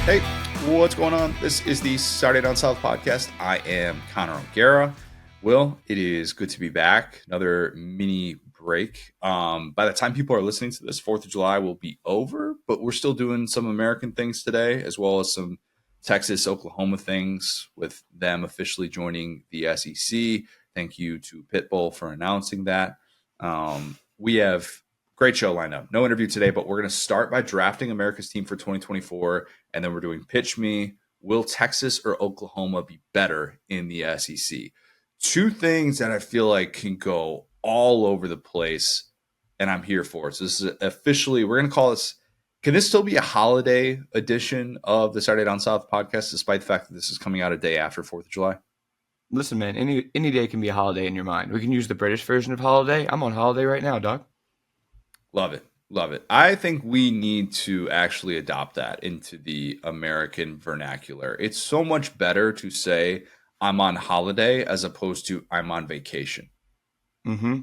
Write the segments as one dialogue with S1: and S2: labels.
S1: Hey, what's going on? This is the Saturday Down South podcast. I am Connor O'Gara. Will, it is good to be back. Another mini break. By the time people are listening to this, 4th of July will be over, but we're still doing some American things today, as well as some Texas, Oklahoma things, with them officially joining the SEC. Thank you to Pitbull for announcing that. We have great show lined up. No interview today, but we're going to start by drafting America's team for 2024. And then we're doing Pitch Me. Will Texas or Oklahoma be better in the SEC? Two things that I feel like can go all over the place, and I'm here for it. So this is officially, we're going to call this, can this still be a holiday edition of the Saturday Down South podcast, despite the fact that this is coming out a day after 4th of July?
S2: Listen, man, any day can be a holiday in your mind. We can use the British version of holiday. I'm on holiday right now, dog.
S1: Love it. Love it. I think we need to actually adopt that into the American vernacular. It's so much better to say I'm on holiday as opposed to I'm on vacation.
S2: Mm-hmm.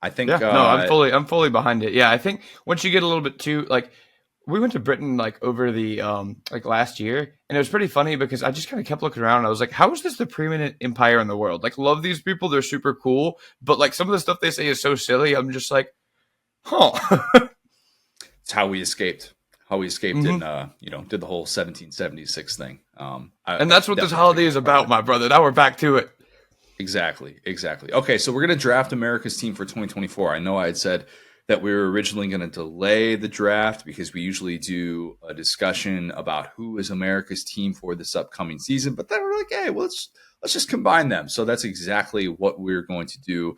S1: I think
S2: Yeah, no, I'm fully behind it. Yeah, I think once you get a little bit too we went to Britain over the last year, and it was pretty funny because I just kind of kept looking around and I was like, how is this the preeminent empire in the world? Love these people, they're super cool, but some of the stuff they say is so silly. I'm just like, huh.
S1: It's how we escaped.
S2: Mm-hmm.
S1: And did the whole 1776 thing.
S2: And that's what this holiday is about, my brother. Now we're back to it.
S1: Exactly. Okay, so we're going to draft America's team for 2024. I know I had said that we were originally going to delay the draft because we usually do a discussion about who is America's team for this upcoming season, but then we're like, hey, well, let's just combine them. So that's exactly what we're going to do.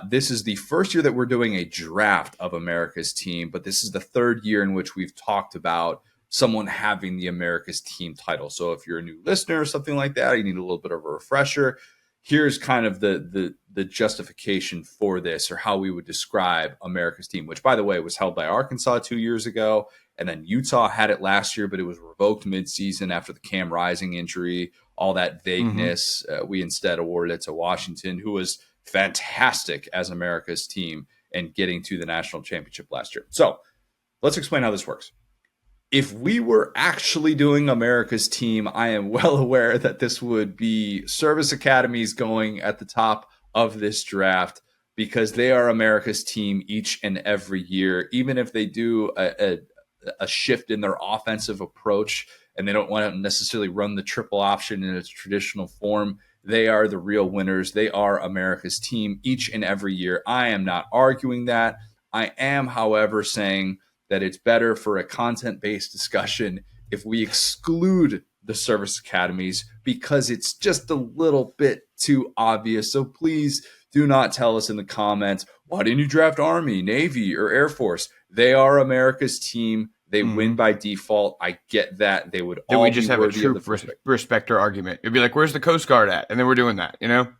S1: This is the first year that we're doing a draft of America's team, but this is the third year in which we've talked about someone having the America's team title. So if you're a new listener or something like that, you need a little bit of a refresher. Here's kind of the justification for this, or how we would describe America's team, which, by the way, was held by Arkansas 2 years ago. And then Utah had it last year, but it was revoked midseason after the Cam Rising injury, all that vagueness. We instead awarded it to Washington, who was fantastic as America's team and getting to the national championship last year. So let's explain how this works. If we were actually doing America's team, I am well aware that this would be service academies going at the top of this draft, because they are America's team each and every year. Even if they do a shift in their offensive approach and they don't want to necessarily run the triple option in its traditional form, they are the real winners. They are America's team each and every year. I am not arguing that. I am, however, saying that it's better for a content-based discussion if we exclude the service academies, because it's just a little bit too obvious. So please do not tell us in the comments, why didn't you draft Army, Navy, or Air Force? They are America's team. They win by default. I get that. They would all
S2: we just
S1: be
S2: have a
S1: worthy of
S2: true
S1: the
S2: respecter argument. It'd be like, where's the Coast Guard at? And then we're doing that, you know?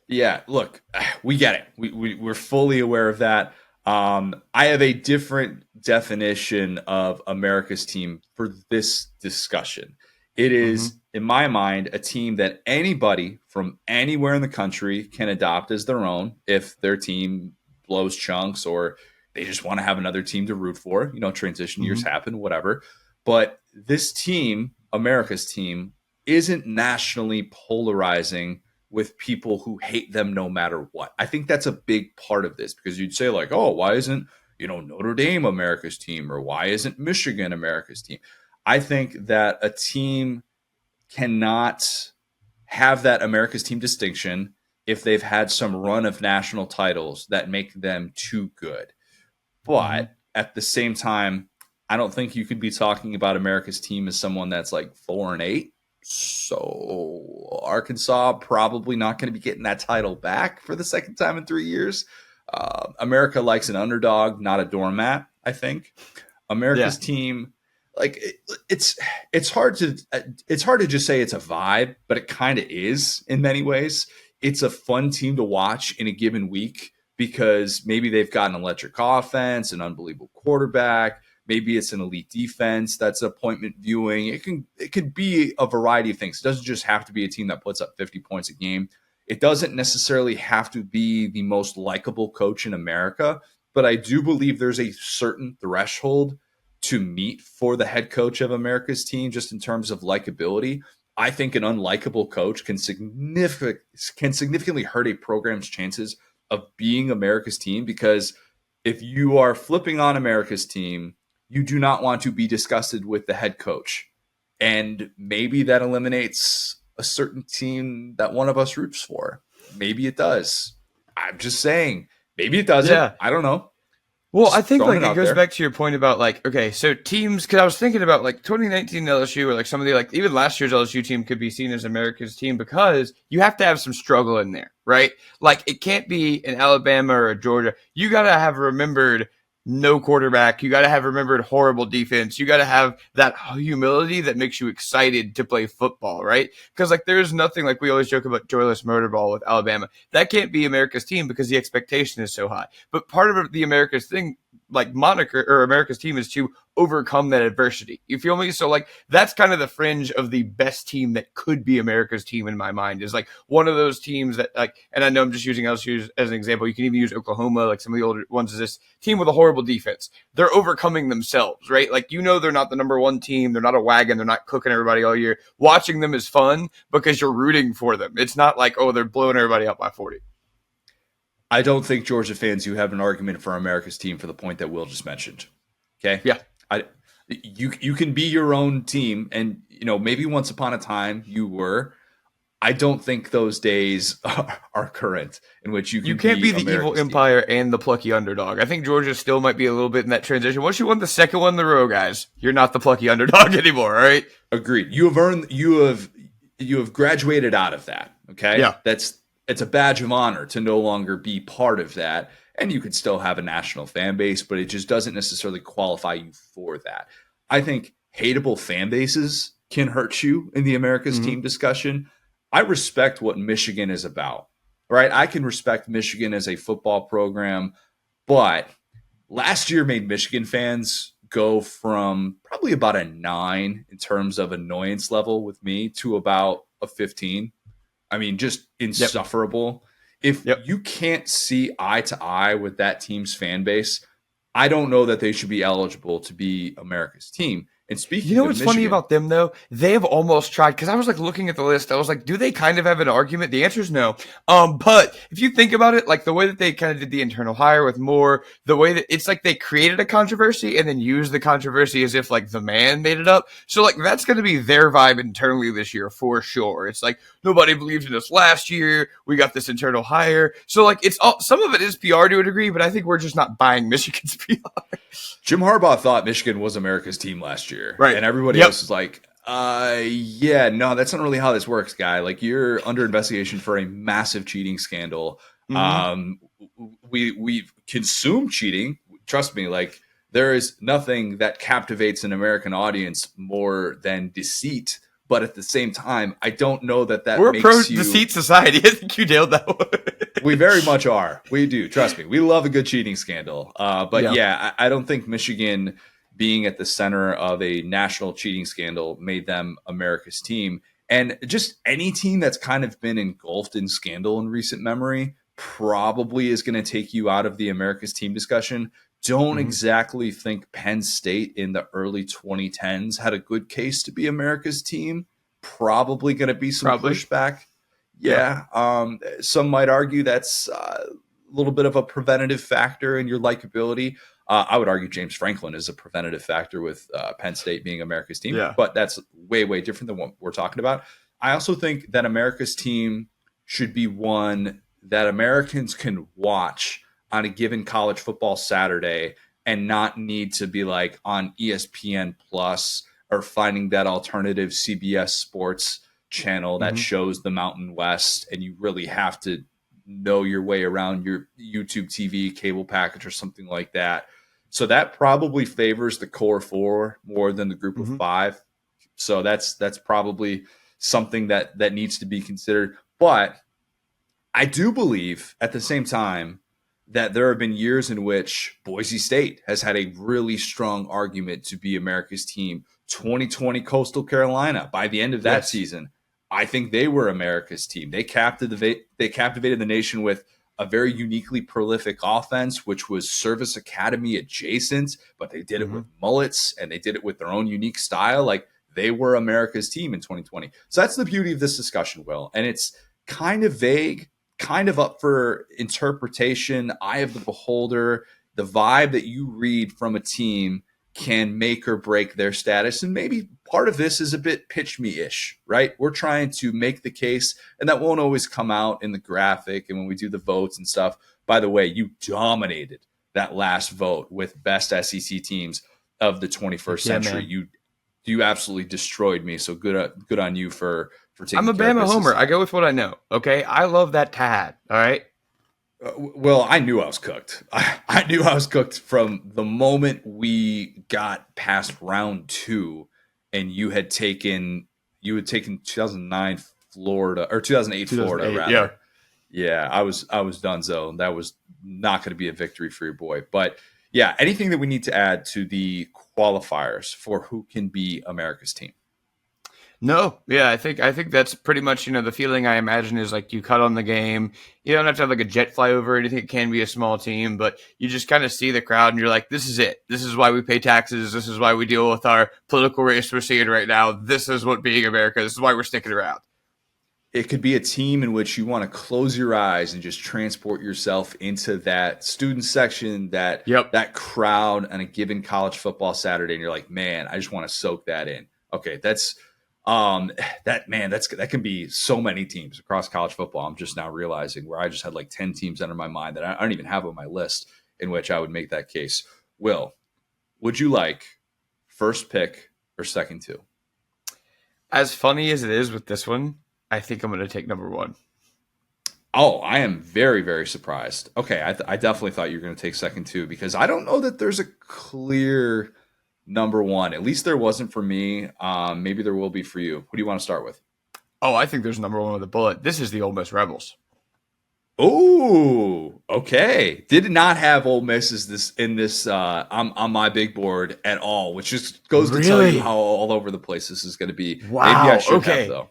S1: Yeah, look, we get it. We're fully aware of that. I have a different definition of America's team for this discussion. It is, in my mind, a team that anybody from anywhere in the country can adopt as their own if their team blows chunks, or they just want to have another team to root for. Transition years happen, whatever. But this team, America's team, isn't nationally polarizing with people who hate them no matter what. I think that's a big part of this, because you'd say oh, why isn't, Notre Dame America's team, or why isn't Michigan America's team? I think that a team cannot have that America's team distinction if they've had some run of national titles that make them too good. But at the same time, I don't think you could be talking about America's team as someone that's 4-8. So Arkansas probably not going to be getting that title back for the second time in 3 years. America likes an underdog, not a doormat. I think America's team, it's hard to just say it's a vibe, but it kind of is in many ways. It's a fun team to watch in a given week because maybe they've got an electric offense, an unbelievable quarterback. Maybe it's an elite defense that's appointment viewing. It could be a variety of things. It doesn't just have to be a team that puts up 50 points a game. It doesn't necessarily have to be the most likable coach in America, but I do believe there's a certain threshold to meet for the head coach of America's team, just in terms of likability. I think an unlikable coach can significantly hurt a program's chances of being America's team, because if you are flipping on America's team, you do not want to be disgusted with the head coach. And maybe that eliminates a certain team that one of us roots for. Maybe it does. I'm just saying. Maybe it doesn't.
S2: Yeah.
S1: I don't know.
S2: Well,
S1: Just
S2: I think
S1: throwing
S2: like
S1: it
S2: it
S1: out
S2: goes
S1: there.
S2: back to your point about like, okay, so teams, because I was thinking about like 2019 LSU, or like some of the, like even last year's LSU team could be seen as America's team, because you have to have some struggle in there, right? Like it can't be an Alabama or a Georgia. You got to have remembered no quarterback. You got to have remembered horrible defense. You got to have that humility that makes you excited to play football, right? Because like there's nothing, like we always joke about joyless murder ball with Alabama. That can't be America's team because the expectation is so high. But part of the America's thing, like moniker or America's team, is to overcome that adversity. You feel me? So like that's kind of the fringe of the best team that could be America's team in my mind, is like one of those teams that like, and I know I'm just using LSU as an example. You can even use Oklahoma, like some of the older ones, is this team with a horrible defense. They're overcoming themselves, right? Like, you know, they're not the number one team. They're not a wagon. They're not cooking everybody all year. Watching them is fun because you're rooting for them. It's not like, oh, they're blowing everybody out by 40.
S1: I don't think Georgia fans, you have an argument for America's team for the point that Will just mentioned. Okay.
S2: Yeah.
S1: You can be your own team, and maybe once upon a time you were. I don't think those days are current in which you
S2: can't be the
S1: America's
S2: evil
S1: team.
S2: empire and the plucky underdog. I think Georgia still might be a little bit in that transition. Once you won the second one in a row, guys, you're not the plucky underdog anymore, all right?
S1: Agreed. You have graduated out of that. Okay.
S2: Yeah.
S1: It's a badge of honor to no longer be part of that. And you could still have a national fan base, but it just doesn't necessarily qualify you for that. I think hateable fan bases can hurt you in the America's team discussion. I respect what Michigan is about, right? I can respect Michigan as a football program, but last year made Michigan fans go from probably about a 9 in terms of annoyance level with me to about a 15. I mean, just insufferable. If you can't see eye to eye with that team's fan base, I don't know that they should be eligible to be America's team. And speaking
S2: You know
S1: of
S2: what's
S1: Michigan,
S2: funny about them, though? They have almost tried, because I was like looking at the list. I was like, do they kind of have an argument? The answer is no. But if you think about it, like the way that they kind of did the internal hire with Moore, the way that it's like they created a controversy and then used the controversy as if like the man made it up. So like that's going to be their vibe internally this year for sure. It's like nobody believed in us last year. We got this internal hire. So like it's all, some of it is PR to a degree, but I think we're just not buying Michigan's PR.
S1: Jim Harbaugh thought Michigan was America's team last year.
S2: Right.
S1: And everybody else is like, yeah, no, that's not really how this works, guy. Like, you're under investigation for a massive cheating scandal. We've consumed cheating. Trust me, like, there is nothing that captivates an American audience more than deceit. But at the same time, I don't know that
S2: We're
S1: makes
S2: a pro
S1: you...
S2: deceit society. I think you nailed that one.
S1: We very much are. We do. Trust me. We love a good cheating scandal. But I don't think Michigan being at the center of a national cheating scandal made them America's team. And just any team that's kind of been engulfed in scandal in recent memory probably is going to take you out of the America's team discussion. Don't exactly think Penn State in the early 2010s had a good case to be America's team. Probably going to be some pushback. Yeah. Some might argue that's a little bit of a preventative factor in your likability. I would argue James Franklin is a preventative factor with Penn State being America's team, but that's way, way different than what we're talking about. I also think that America's team should be one that Americans can watch on a given college football Saturday and not need to be like on ESPN Plus or finding that alternative CBS Sports channel that shows the Mountain West, and you really have to know your way around your YouTube TV cable package or something like that. So that probably favors the core four more than the group of five. So that's probably something that needs to be considered. But I do believe at the same time that there have been years in which Boise State has had a really strong argument to be America's team. 2020 Coastal Carolina, by the end of that season, I think they were America's team. They captivated the nation with a very uniquely prolific offense, which was Service Academy adjacent, but they did it
S2: Hmm.
S1: with mullets and they did it with their own unique style. Like they were America's team in 2020. So that's the beauty of this discussion, Will. And it's kind of vague, kind of up for interpretation, eye of the beholder. The vibe that you read from a team can make or break their status. And maybe part of this is a bit pitch me ish, right? We're trying to make the case, and that won't always come out in the graphic and when we do the votes and stuff. By the way, you dominated that last vote with best SEC teams of the 21st
S2: Yeah,
S1: century.
S2: man.
S1: You absolutely destroyed me. So good on you for
S2: I'm
S1: taking
S2: a
S1: care of
S2: Bama
S1: business.
S2: homer. I go with what I know. Okay, I love that Tad. All right.
S1: Well, I knew I was cooked. I knew I was cooked from the moment we got past round 2, and you had taken 2009 Florida or 2008 Florida
S2: 2008,
S1: rather.
S2: yeah.
S1: Yeah, I was donezo. That was not going to be a victory for your boy. But yeah, anything that we need to add to the qualifiers for who can be America's team?
S2: No, yeah, I think that's pretty much the feeling I imagine is like you cut on the game. You don't have to have like a jet flyover or anything. It can be a small team, but you just kind of see the crowd and you're like, this is it. This is why we pay taxes. This is why we deal with our political race we're seeing right now. This is what being America. This is why we're sticking around.
S1: It could be a team in which you want to close your eyes and just transport yourself into that student section,
S2: Yep.
S1: that crowd on a given college football Saturday, and you're like, man, I just want to soak that in. Okay, that can be so many teams across college football. I'm just now realizing where I just had like 10 teams under my mind that I don't even have on my list in which I would make that case. Will, would you like first pick or second two?
S2: As funny as it is with this one, I think I'm going to take number one.
S1: Oh, I am very, very surprised. Okay, I definitely thought you were going to take second two because I don't know that there's a clear number one. At least there wasn't for me. Maybe there will be for you. Who do you want to start with?
S2: Oh, I think there's number one with a bullet. This is the Ole Miss Rebels.
S1: Oh, okay. Did not have Ole Miss as this in this on my big board at all, which just goes to tell
S2: Really?
S1: you how all over the place this is going to be.
S2: Wow.
S1: Maybe I should
S2: Okay.
S1: have though.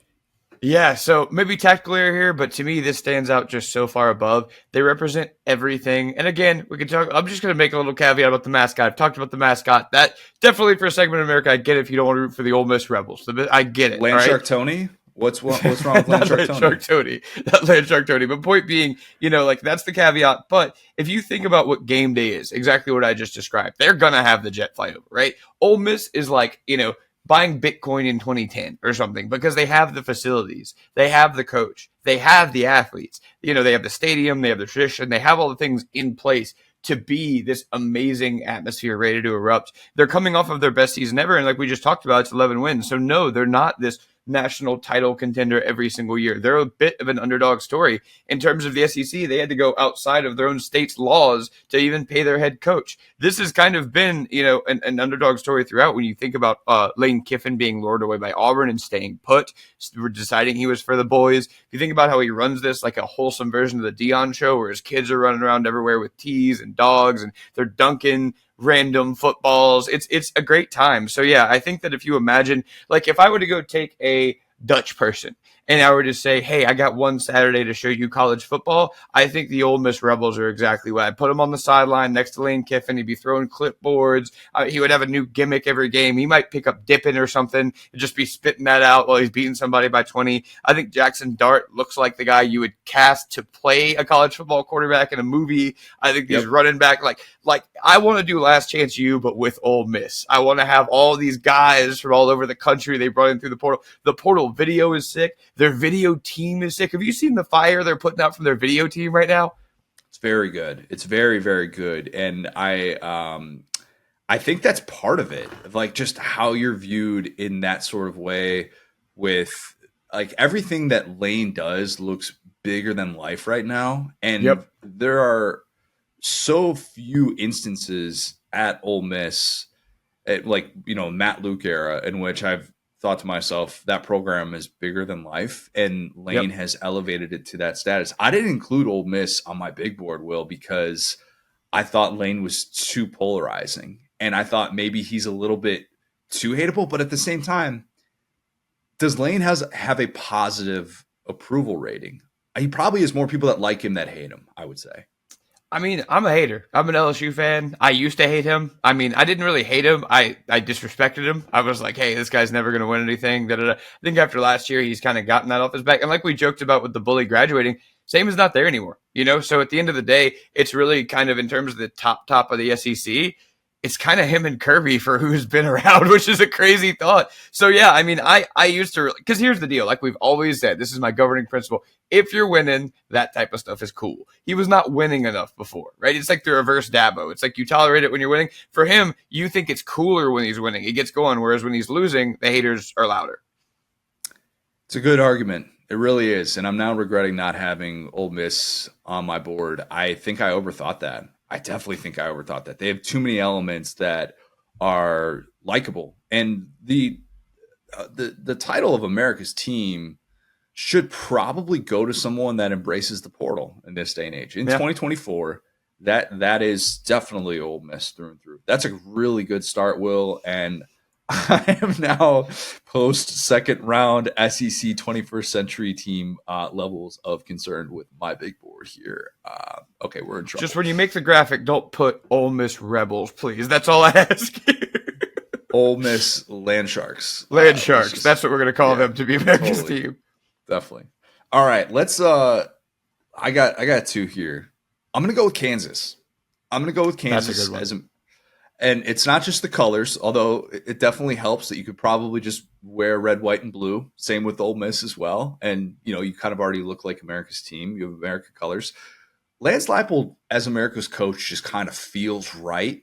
S2: Yeah, so maybe tactical error here, but to me, this stands out just so far above. They represent everything. And again, we can talk. I'm just going to make a little caveat about the mascot. I've talked about the mascot. That definitely for a segment of America, I get it if you don't want to root for the Ole Miss Rebels. I get it.
S1: Land
S2: all right?
S1: Shark Tony. What's wrong with Land
S2: Not
S1: Shark
S2: Land
S1: Tony?
S2: Shark Tony. Not Land Shark Tony. But point being, like that's the caveat. But if you think about what game day is, exactly what I just described, they're going to have the jet flyover, right? Ole Miss is like, buying Bitcoin in 2010 or something because they have the facilities, they have the coach, they have the athletes, they have the stadium, they have the tradition, they have all the things in place to be this amazing atmosphere ready to erupt. They're coming off of their best season ever. And like we just talked about, it's 11 wins. So no, they're not this national title contender every single year. They're a bit of an underdog story in terms of the SEC. They had to go outside of their own state's laws to even pay their head coach. This has kind of been, an underdog story throughout when you think about Lane Kiffin being lured away by Auburn and staying put, deciding he was for the boys. If you think about how he runs this like a wholesome version of the Dion show where his kids are running around everywhere with teas and dogs and they're dunking random footballs. It's a great time. So yeah, I think that if you imagine, like if I were to go take a Dutch person and I were to say, hey, I got one Saturday to show you college football, I think the Ole Miss Rebels are exactly what. I'd put him on the sideline next to Lane Kiffin. He'd be throwing clipboards. He would have a new gimmick every game. He might pick up dipping or something and just be spitting that out while he's beating somebody by 20. I think Jackson Dart looks like the guy you would cast to play a college football quarterback in a movie. I think he's running back like I want to do Last Chance U, but with Ole Miss. I want to have all these guys from all over the country. They brought in through the portal. The portal video is sick. Their video team is sick. Have you seen the fire they're putting out from their video team right now?
S1: It's very good. It's very, very good. And I think that's part of it, like just how you're viewed in that sort of way with like everything that Lane does looks bigger than life right now. And there are so few instances at Ole Miss, at Matt Luke era, in which I've thought to myself that program is bigger than life, and Lane has elevated it to that status. I didn't include Ole Miss on my big board, Will, because I thought Lane was too polarizing, and I thought maybe he's a little bit too hateable. But at the same time, does Lane have a positive approval rating? he probably has more people that like him that hate him, I would say.
S2: I mean, I'm a hater. I'm an LSU fan. I used to hate him. I mean, I didn't really hate him. I disrespected him. I was like, hey, this guy's never going to win anything. Da, da, da. I think after last year, he's kind of gotten that off his back. And like we joked about with the bully graduating, same is not there anymore. So at the end of the day, it's really kind of in terms of the top of the SEC. It's kind of him and Kirby for who's been around, which is a crazy thought. So yeah, I mean, I used to, because here's the deal. Like we've always said, this is my governing principle. If you're winning, that type of stuff is cool. He was not winning enough before, right? It's like the reverse Dabo. It's like you tolerate it when you're winning. For him, you think it's cooler when he's winning. He gets going, whereas when he's losing, the haters are louder.
S1: It's a good argument. It really is. And I'm now regretting not having Ole Miss on my board. I think I overthought that. I definitely think I overthought that. They have too many elements that are likable. And the title of America's team should probably go to someone that embraces the portal in this day and age. In 2024, that is definitely Ole Miss through and through. That's a really good start, Will. And I am now post second round SEC 21st century team levels of concern with my big board here. Okay, we're in trouble.
S2: Just when you make the graphic, don't put Ole Miss Rebels, please. That's all I ask.
S1: Ole Miss Land Sharks.
S2: Land Sharks. That's what we're going to call them to be America's team.
S1: Definitely. All right, let's I got two here. I'm going to go with Kansas. That's a good one. And it's not just the colors, although it definitely helps that you could probably just wear red, white, and blue. Same with Ole Miss as well. And, you kind of already look like America's team. You have American colors. Lance Leipold, as America's coach, just kind of feels right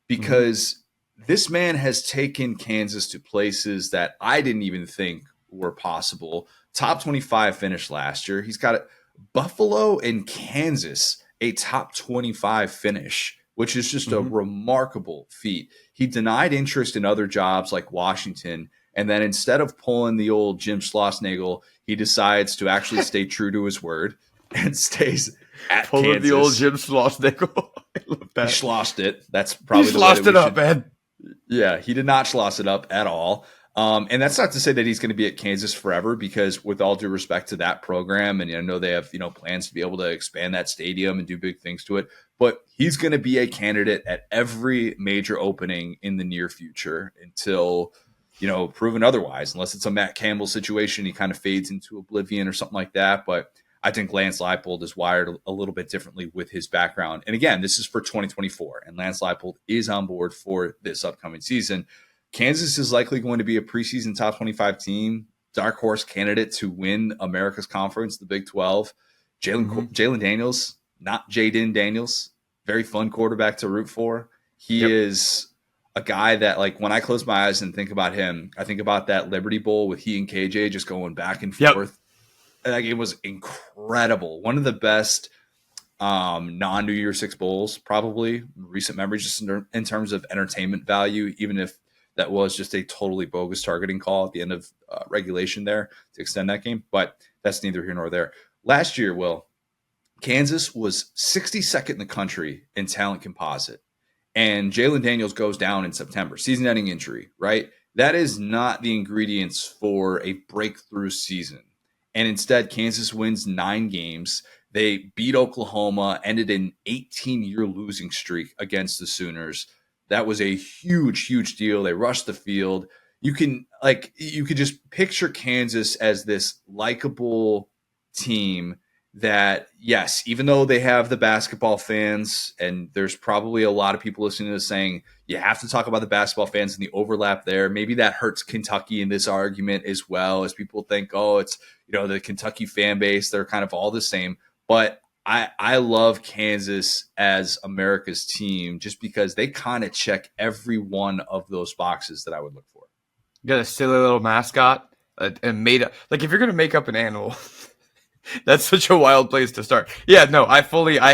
S1: because this man has taken Kansas to places that I didn't even think were possible. Top 25 finish last year. He's got Buffalo and Kansas, a top 25 finish, which is just a remarkable feat. He denied interest in other jobs like Washington, and then instead of pulling the old Jim Schlossnagle, he decides to actually stay true to his word and stays at
S2: Pulling
S1: Kansas.
S2: the old Jim Schlossnagle. I love that.
S1: He schlossed it. That's probably
S2: he schlossed it up, man.
S1: Yeah, he did not schloss it up at all. And that's not to say that he's going to be at Kansas forever, because with all due respect to that program, and I know they have plans to be able to expand that stadium and do big things to it, but he's going to be a candidate at every major opening in the near future until proven otherwise, unless it's a Matt Campbell situation. He kind of fades into oblivion or something like that. But I think Lance Leipold is wired a little bit differently with his background. And again, this is for 2024, and Lance Leipold is on board for this upcoming season. Kansas is likely going to be a preseason top 25 team, dark horse candidate to win America's Conference, the Big 12. Jalen Daniels, not Jaden Daniels, very fun quarterback to root for. He is a guy that, like, when I close my eyes and think about him, I think about that Liberty Bowl with he and KJ just going back and forth. And that game was incredible. One of the best non-New Year's Six Bowls, probably, recent memories, just in terms of entertainment value, even if that was just a totally bogus targeting call at the end of regulation there to extend that game. But that's neither here nor there. Last year, Will, Kansas was 62nd in the country in talent composite. And Jalen Daniels goes down in September, season-ending injury, right? That is not the ingredients for a breakthrough season. And instead, Kansas wins 9 games. They beat Oklahoma, ended an 18-year losing streak against the Sooners. That was a huge, huge deal. They rushed the field. You could just picture Kansas as this likable team that, yes, even though they have the basketball fans, and there's probably a lot of people listening to this saying you have to talk about the basketball fans and the overlap there. Maybe that hurts Kentucky in this argument as well, as people think, oh, it's the Kentucky fan base. They're kind of all the same. But I love Kansas as America's team just because they kind of check every one of those boxes that I would look for.
S2: You got a silly little mascot and made up. Like, if you're going to make up an animal, that's such a wild place to start. Yeah, no, I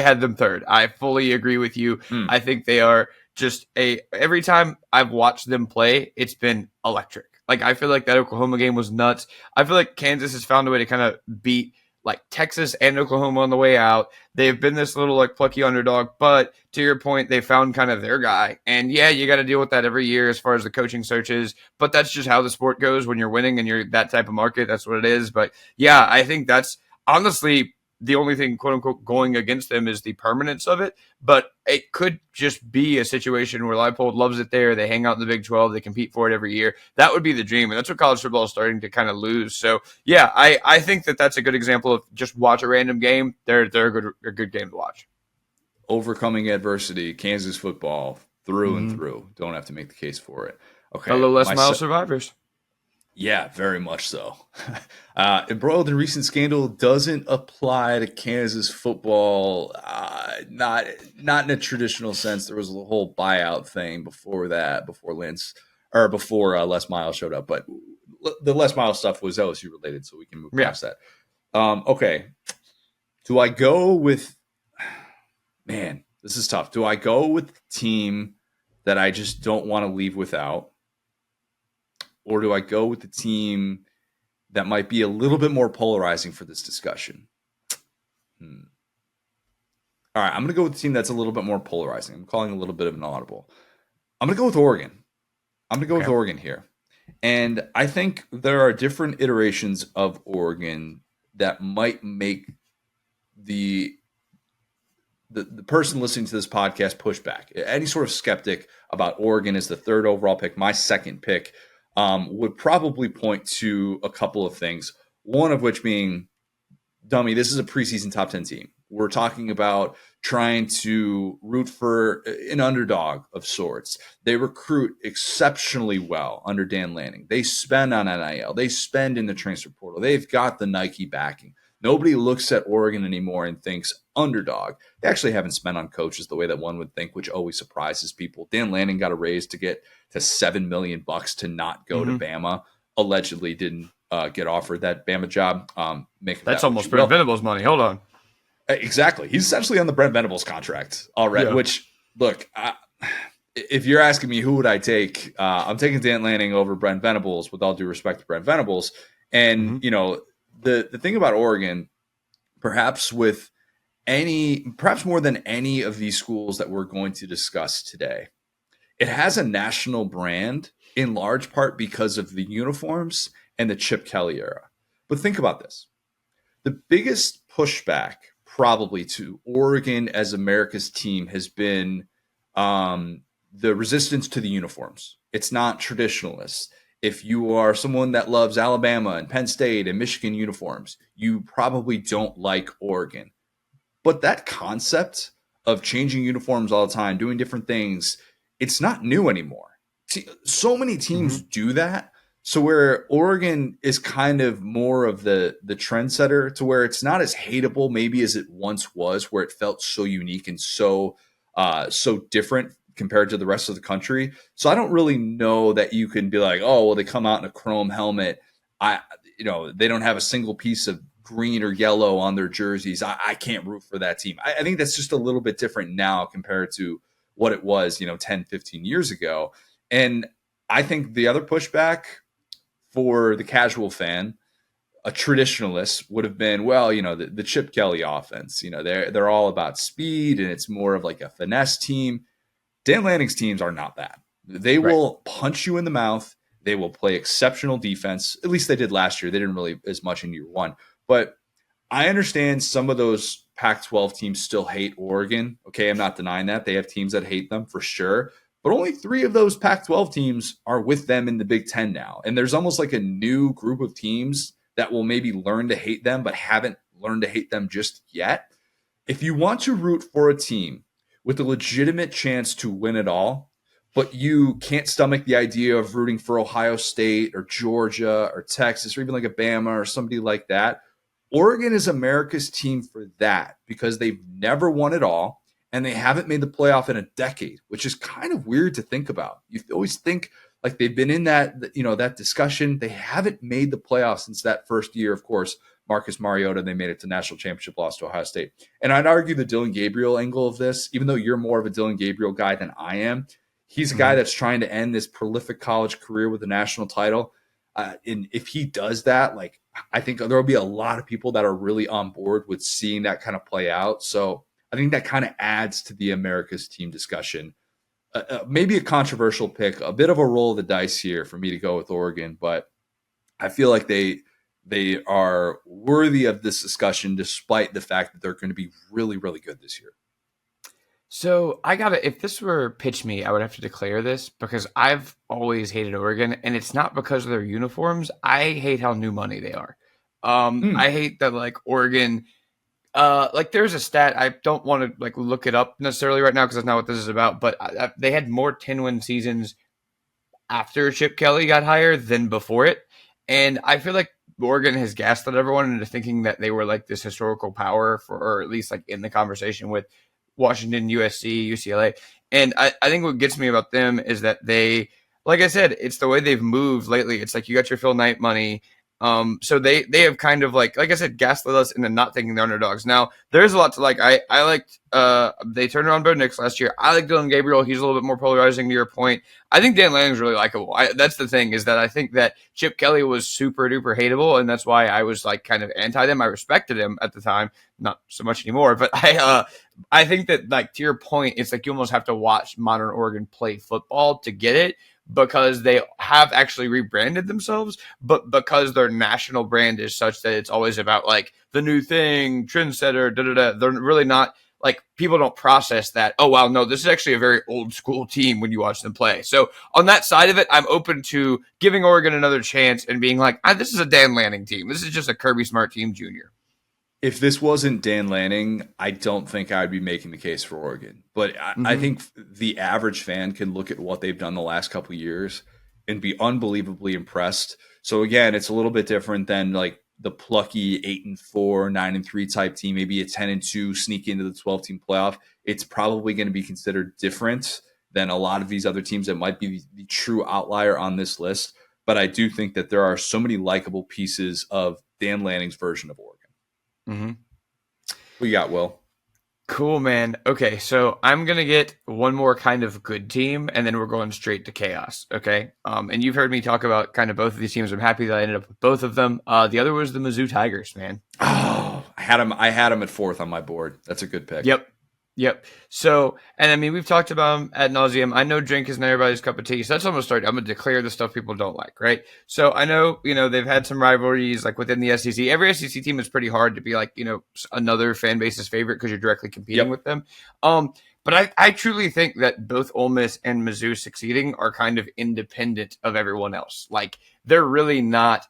S2: had them third. I fully agree with you. I think they are just every time I've watched them play, it's been electric. Like, I feel like that Oklahoma game was nuts. I feel like Kansas has found a way to kind of beat like Texas and Oklahoma on the way out. They've been this little like plucky underdog, but to your point, they found kind of their guy. And yeah, you got to deal with that every year as far as the coaching searches, but that's just how the sport goes when you're winning and you're that type of market. That's what it is. But yeah, I think that's honestly the only thing, quote unquote, going against them is the permanence of it. But it could just be a situation where Leipold loves it there. They hang out in the Big 12. They compete for it every year. That would be the dream. And that's what college football is starting to kind of lose. So, yeah, I think that's a good example of just watch a random game. They're a good game to watch.
S1: Overcoming adversity, Kansas football through and through. Don't have to make the case for it. Okay.
S2: Hello, Les Miles survivors.
S1: Yeah, very much so. Embroiled in recent scandal doesn't apply to Kansas football. Not in a traditional sense. There was a whole buyout thing before that, before Les Miles showed up. But the Les Miles stuff was LSU related, so we can move past that. Okay. Do I go with? Man, this is tough. Do I go with the team that I just don't want to leave without? Or do I go with the team that might be a little bit more polarizing for this discussion? All right, I'm going to go with the team that's a little bit more polarizing. I'm calling a little bit of an audible. I'm going to go with Oregon. With Oregon here. And I think there are different iterations of Oregon that might make the person listening to this podcast push back. Any sort of skeptic about Oregon as the third overall pick, my second pick, would probably point to a couple of things. One of which being, dummy, this is a preseason top 10 team. We're talking about trying to root for an underdog of sorts. They recruit exceptionally well under Dan Lanning. They spend on NIL. They spend in the transfer portal. They've got the Nike backing. Nobody looks at Oregon anymore and thinks underdog. They actually haven't spent on coaches the way that one would think, which always surprises people. Dan Lanning got a raise to get to $7 million to not go to Bama. Allegedly didn't get offered that Bama job.
S2: That's almost Brent Venables' money. Hold on.
S1: Exactly. He's essentially on the Brent Venables contract already, which, look, if you're asking me who would I take, I'm taking Dan Lanning over Brent Venables, with all due respect to Brent Venables. And, you know, the thing about Oregon, perhaps more than any of these schools that we're going to discuss today, it has a national brand in large part because of the uniforms and the Chip Kelly era. But think about this. The biggest pushback probably to Oregon as America's team has been the resistance to the uniforms. It's not traditionalist. If you are someone that loves Alabama and Penn State and Michigan uniforms, you probably don't like Oregon. But that concept of changing uniforms all the time, doing different things, it's not new anymore. See, so many teams do that. So where Oregon is kind of more of the trendsetter, to where it's not as hateable maybe as it once was, where it felt so unique and so different compared to the rest of the country. So I don't really know that you can be like, oh, well, they come out in a chrome helmet. They don't have a single piece of green or yellow on their jerseys. I can't root for that team. I think that's just a little bit different now compared to what it was, 10, 15 years ago. And I think the other pushback for the casual fan, a traditionalist, would have been, well, the Chip Kelly offense, they're all about speed and it's more of like a finesse team. Dan Lanning's teams are not that. They will punch you in the mouth. They will play exceptional defense. At least they did last year. They didn't really as much in year one. But I understand some of those Pac-12 teams still hate Oregon. Okay, I'm not denying that. They have teams that hate them for sure. But only 3 of those Pac-12 teams are with them in the Big Ten now. And there's almost like a new group of teams that will maybe learn to hate them, but haven't learned to hate them just yet. If you want to root for a team with a legitimate chance to win it all, but you can't stomach the idea of rooting for Ohio State or Georgia or Texas or even like a Bama or somebody like that, Oregon is America's team for that, because they've never won it all. And they haven't made the playoff in a decade, which is kind of weird to think about. You always think like they've been in that discussion. They haven't made the playoff since that first year. Of course, Marcus Mariota, they made it to national championship, loss to Ohio State. And I'd argue the Dylan Gabriel angle of this, even though you're more of a Dylan Gabriel guy than I am, he's a guy that's trying to end this prolific college career with a national title. And if he does that, like, I think there will be a lot of people that are really on board with seeing that kind of play out. So I think that kind of adds to the America's team discussion. Maybe a controversial pick, a bit of a roll of the dice here for me to go with Oregon, but I feel like they they are worthy of this discussion, despite the fact that they're going to be really, really good this year.
S2: So I gotta, if this were pitch me, I would have to declare this because I've always hated Oregon, and it's not because of their uniforms. I hate how new money they are.
S1: Hmm.
S2: I hate that like Oregon. Like there's a stat I don't want to like look it up necessarily right now because that's not what this is about. But they had more 10-win seasons after Chip Kelly got hired than before it, and I feel like Oregon has gaslit everyone into thinking that they were like this historical power for, or at least like in the conversation with Washington, USC, UCLA. And I think what gets me about them is that they, like I said, it's the way they've moved lately. It's like you got your Phil Knight money. So they have kind of like I said, gaslit us into not thinking they're underdogs. Now there's a lot to like. I liked they turned around Bo Nix last year. I like Dylan Gabriel. He's a little bit more polarizing to your point. I think Dan Lanning's really likable. That's the thing is that I think that Chip Kelly was super duper hateable, and that's why I was like kind of anti them. I respected him at the time, not so much anymore. But I think that like to your point, it's like you almost have to watch Modern Oregon play football to get it because they have actually rebranded themselves, but because their national brand is such that it's always about like the new thing, trendsetter, da da da. They're really not like people don't process that. Oh wow, no, this is actually a very old school team when you watch them play. So on that side of it, I'm open to giving Oregon another chance and being like, this is a Dan Lanning team. This is just a Kirby Smart team junior.
S1: If this wasn't Dan Lanning, I don't think I'd be making the case for Oregon. But I
S2: Mm-hmm.
S1: think the average fan can look at what they've done the last couple of years and be unbelievably impressed. So again, it's a little bit different than like the plucky 8-4, 9-3 type team, maybe a 10-2 sneak into the 12-team playoff. It's probably going to be considered different than a lot of these other teams that might be the true outlier on this list. But I do think that there are so many likable pieces of Dan Lanning's version of Oregon.
S2: Mm-hmm.
S1: We got Will.
S2: Cool, man. Okay, so I'm gonna get one more kind of good team, and then we're going straight to chaos. Okay. And you've heard me talk about kind of both of these teams. I'm happy that I ended up with both of them. The other was the Mizzou Tigers, man.
S1: Oh, I had him. I had him at fourth on my board. That's a good pick.
S2: Yep. Yep. So, and I mean, we've talked about them ad nauseum. I know drink isn't everybody's cup of tea. So that's almost started. I'm going to declare the stuff people don't like, right? So I know, they've had some rivalries like within the SEC. Every SEC team is pretty hard to be like, another fan base's favorite because you're directly competing
S1: Yep.
S2: with them. But I truly think that both Ole Miss and Mizzou succeeding are kind of independent of everyone else. Like, they're really not.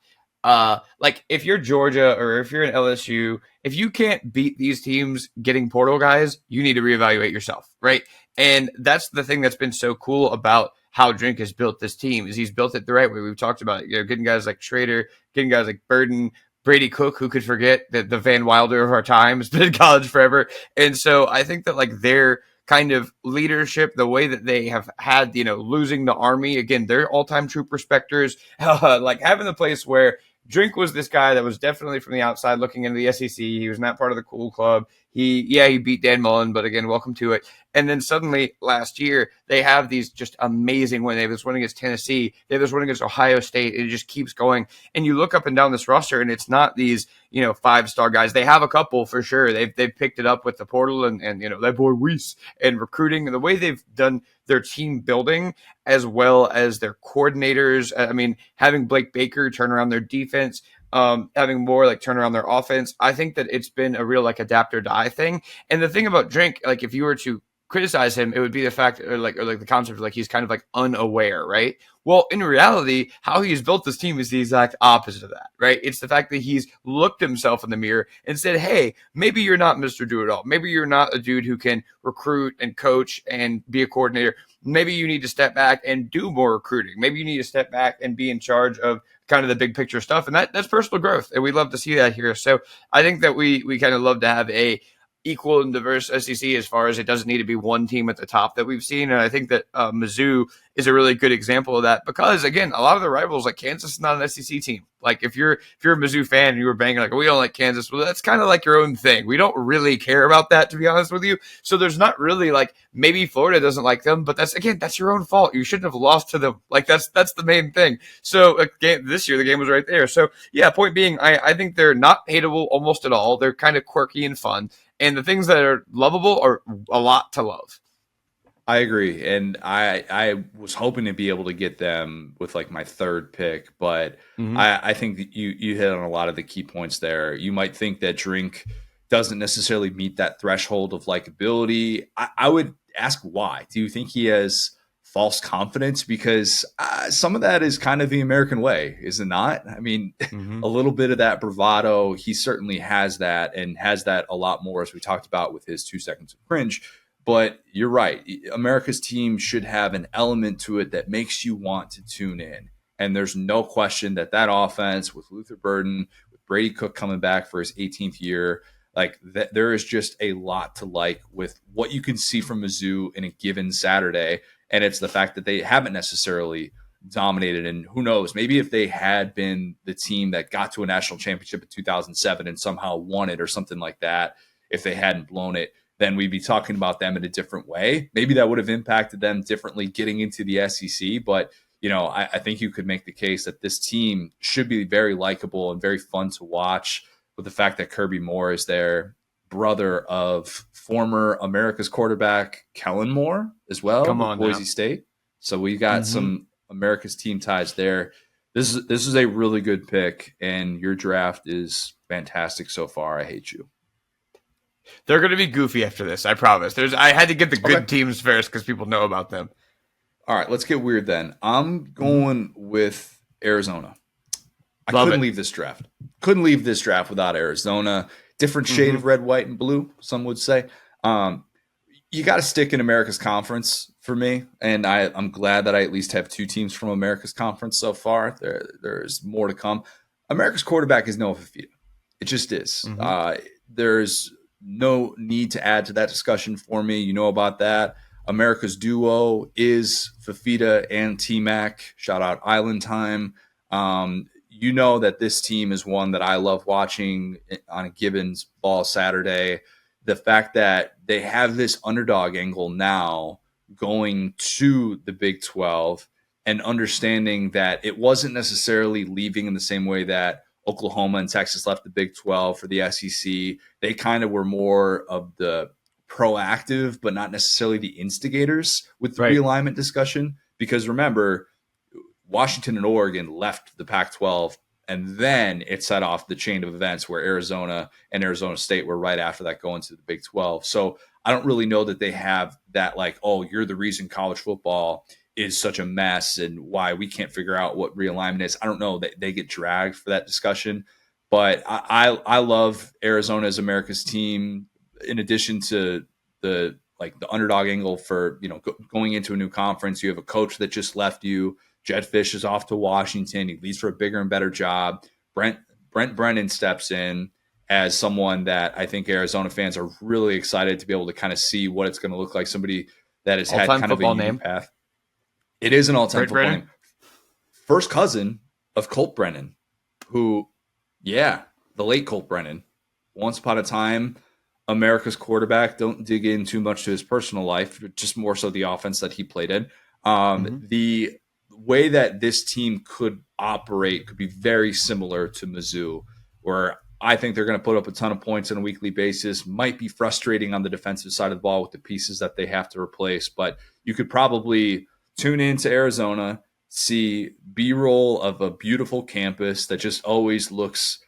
S2: Like if you're Georgia or if you're an LSU, if you can't beat these teams getting portal guys, you need to reevaluate yourself, right? And that's the thing that's been so cool about how Drink has built this team is he's built it the right way. We've talked about it, getting guys like Schrader, getting guys like Burden, Brady Cook, who could forget that the Van Wilder of our time has been in college forever. And so I think that like their kind of leadership, the way that they have had, losing the Army, again, they're all-time troop respecters, like having the place where Drink was this guy that was definitely from the outside looking into the SEC. He was not part of the cool club. He beat Dan Mullen, but again, welcome to it. And then suddenly last year, they have these just amazing wins. They have this win against Tennessee. They have this win against Ohio State. It just keeps going. And you look up and down this roster, and it's not these, 5-star guys. They have a couple for sure. They've picked it up with the portal and that boy Weiss and recruiting and the way they've done their team building as well as their coordinators. I mean, having Blake Baker turn around their defense, having more like turn around their offense. I think that it's been a real like adapt or die thing. And the thing about Drink, like if you were to criticize him, it would be the fact or like the concept of like he's kind of like unaware, right? Well, in reality, how he's built this team is the exact opposite of that, right? It's the fact that he's looked himself in the mirror and said, hey, maybe you're not Mr. Do It All. Maybe you're not a dude who can recruit and coach and be a coordinator. Maybe you need to step back and do more recruiting. Maybe you need to step back and be in charge of kind of the big picture stuff. And that's personal growth. And we love to see that here. So I think that we kind of love to have a equal and diverse SEC as far as it doesn't need to be one team at the top that we've seen. And I think that Mizzou is a really good example of that because, again, a lot of the rivals, like Kansas is not an SEC team. Like if you're a Mizzou fan and you were banging like, we don't like Kansas, well, that's kind of like your own thing. We don't really care about that, to be honest with you. So there's not really like maybe Florida doesn't like them, but that's your own fault. You shouldn't have lost to them. Like that's the main thing. So this year the game was right there. So yeah, point being, I think they're not hateable almost at all. They're kind of quirky and fun. And the things that are lovable are a lot to love.
S1: I agree, and I was hoping to be able to get them with like my third pick, but
S2: Hmm.
S1: I think that you hit on a lot of the key points there. You might think that Drink doesn't necessarily meet that threshold of likability. I would ask why. Do you think he has false confidence? Because some of that is kind of the American way, is it not? I mean,
S2: Hmm.
S1: a little bit of that bravado, he certainly has that, and has that a lot more, as we talked about with his 2 seconds of cringe. But you're right. America's team should have an element to it that makes you want to tune in. And there's no question that that offense with Luther Burden, with Brady Cook coming back for his 18th year, like that, there is just a lot to like with what you can see from Mizzou in a given Saturday. And it's the fact that they haven't necessarily dominated. And who knows, maybe if they had been the team that got to a national championship in 2007 and somehow won it or something like that, if they hadn't blown it, then we'd be talking about them in a different way. Maybe that would have impacted them differently getting into the SEC. But, I think you could make the case that this team should be very likable and very fun to watch with the fact that Kirby Moore is their brother of former America's quarterback Kellen Moore as well
S2: Come
S1: with
S2: on
S1: Boise
S2: now.
S1: State. So we got
S2: Hmm.
S1: some America's team ties there. This is a really good pick, and your draft is fantastic so far. I hate you.
S2: They're going to be goofy after this. I promise. I had to get the
S1: Okay.
S2: good teams first because people know about them.
S1: All right, let's get weird then. I'm
S2: Hmm.
S1: going with Arizona. I
S2: Love
S1: couldn't
S2: it.
S1: leave this draft. Couldn't leave this draft without Arizona. Different shade
S2: Hmm.
S1: of red, white, and blue, some would say. Um, you got to stick in America's Conference for me, and I'm glad that I at least have 2 teams from America's Conference so far. There's more to come. America's quarterback is Noah Fafita. It just is.
S2: Hmm.
S1: There's no need to add to that discussion for me. You know about that. America's duo is Fafita and T Mac. Shout out Island Time. You know that this team is one that I love watching on a given ball Saturday. The fact that they have this underdog angle now going to the Big 12 and understanding that it wasn't necessarily leaving in the same way that Oklahoma and Texas left the Big 12 for the SEC. They kind of were more of the proactive, but not necessarily the instigators with the
S2: Right.
S1: realignment discussion. Because remember, Washington and Oregon left the Pac 12, and then it set off the chain of events where Arizona and Arizona State were right after that going to the Big 12. So I don't really know that they have that, like, oh, you're the reason college football is such a mess and why we can't figure out what realignment is. I don't know that they get dragged for that discussion. But I love Arizona as America's team. In addition to the underdog angle for going into a new conference, you have a coach that just left you. Jed Fish is off to Washington. He leaves for a bigger and better job. Brent Brennan steps in as someone that I think Arizona fans are really excited to be able to kind of see what it's going to look like. Somebody that has
S2: All
S1: had
S2: time
S1: kind of a
S2: football
S1: unique
S2: name.
S1: path. It is an all-time
S2: Brent
S1: football
S2: Brennan.
S1: name. First cousin of Colt Brennan, who, yeah, the late Colt Brennan. Once upon a time, America's quarterback. Don't dig in too much to his personal life, just more so the offense that he played in.
S2: Hmm.
S1: The way that this team could operate could be very similar to Mizzou, where I think they're going to put up a ton of points on a weekly basis. Might be frustrating on the defensive side of the ball with the pieces that they have to replace, but you could probably tune into Arizona, see B-roll of a beautiful campus that just always looks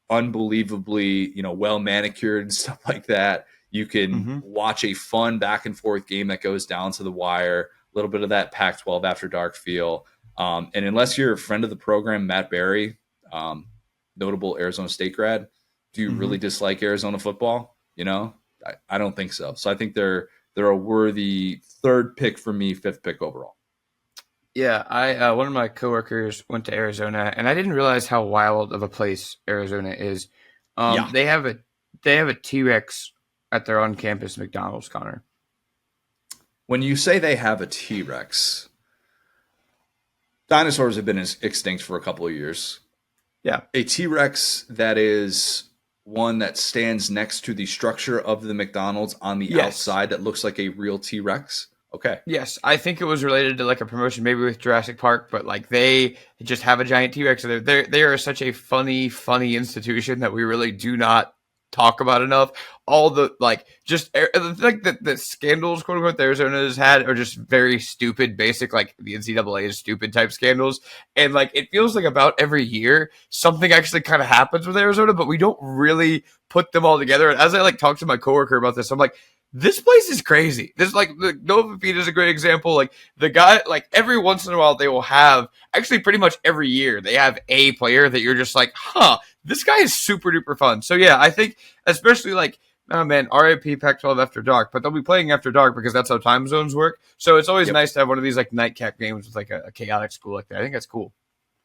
S1: unbelievably, well manicured and stuff like that. You can
S2: Hmm.
S1: watch a fun back and forth game that goes down to the wire, a little bit of that Pac 12 after dark feel. And unless you're a friend of the program, Matt Barry, notable Arizona State grad, do you
S2: Hmm.
S1: really dislike Arizona football? I don't think so. So I think they're a worthy third pick for me, fifth pick overall.
S2: Yeah, I one of my coworkers went to Arizona, and I didn't realize how wild of a place Arizona is.
S1: Yeah.
S2: They have a T Rex at their on campus McDonald's, Connor.
S1: When you say they have a T Rex, dinosaurs have been extinct for a couple of years.
S2: Yeah.
S1: A T Rex that is one that stands next to the structure of the McDonald's on the
S2: Yes.
S1: outside that looks like a real T Rex. Okay.
S2: Yes, I think it was related to like a promotion, maybe with Jurassic Park, but like they just have a giant T Rex. They are such a funny institution that we really do not talk about enough. all the just like the scandals, quote unquote, that Arizona has had are just very stupid, basic, like the NCAA is stupid type scandals. And like it feels like about every year something actually kind of happens with Arizona, but we don't really put them all together. And as I like talk to my coworker about this, I'm like, this place is crazy. This like the Nova Feed is a great example. Like the guy, like every once in a while they will have, actually pretty much every year they have a player that you're just like, huh, this guy is super duper fun. So yeah, I think especially like, oh man, RIP Pac-12 after dark, but they'll be playing after dark because that's how time zones work. So it's always nice to have one of these like nightcap games with like a chaotic school like that. I think that's cool.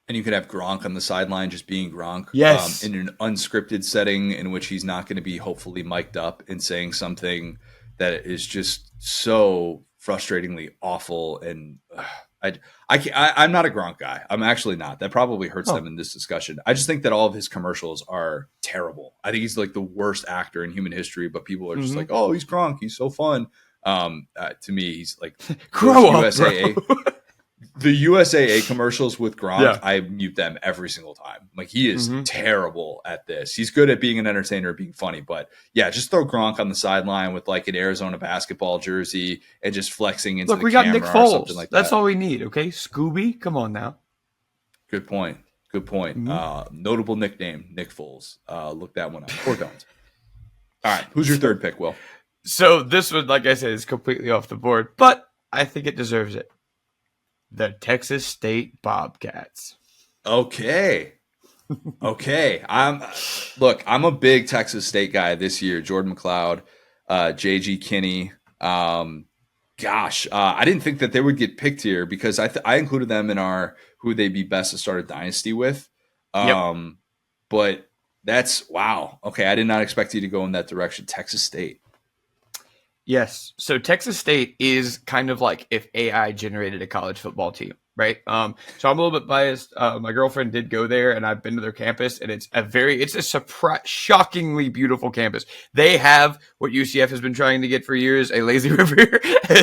S1: And you could have Gronk on the sideline just being Gronk,
S2: Yes.
S1: in an unscripted setting in which he's not going to be hopefully mic'd up and saying something that is just so frustratingly awful. And I'm not a Gronk guy. I'm actually not. That probably hurts them in this discussion. I just think that all of his commercials are terrible. I think he's like the worst actor in human history, but people are just like, oh, he's Gronk. He's so fun. To me, he's like
S2: Grow up,
S1: USAA.
S2: bro.
S1: The USAA commercials with Gronk,
S2: Yeah.
S1: I mute them every single time. Like he is terrible at this. He's good at being an entertainer, being funny, but yeah, just throw Gronk on the sideline with like an Arizona basketball jersey and just flexing into
S2: Look,
S1: the
S2: we got
S1: camera
S2: Nick
S1: or something
S2: Foles.
S1: like that.
S2: That's all we need, okay? Scooby, come on now.
S1: Good point. Good point. Notable nickname, Nick Foles. Look that one up. Or don't. All right, who's your third pick, Will?
S2: So this one, like I said, is completely off the board, but I think it deserves it. The Texas State Bobcats.
S1: Okay. I'm a big Texas State guy this year. Jordan McLeod, JG Kinney. I didn't think that they would get picked here because I included them in our who they'd be best to start a dynasty with. But that's wow. Okay, I did not expect you to go in that direction. Texas State.
S2: Yes. So Texas State is kind of like if AI generated a college football team, right? So I'm a little bit biased. My girlfriend did go there, and I've been to their campus, and it's a shockingly beautiful campus. They have what UCF has been trying to get for years, a lazy river.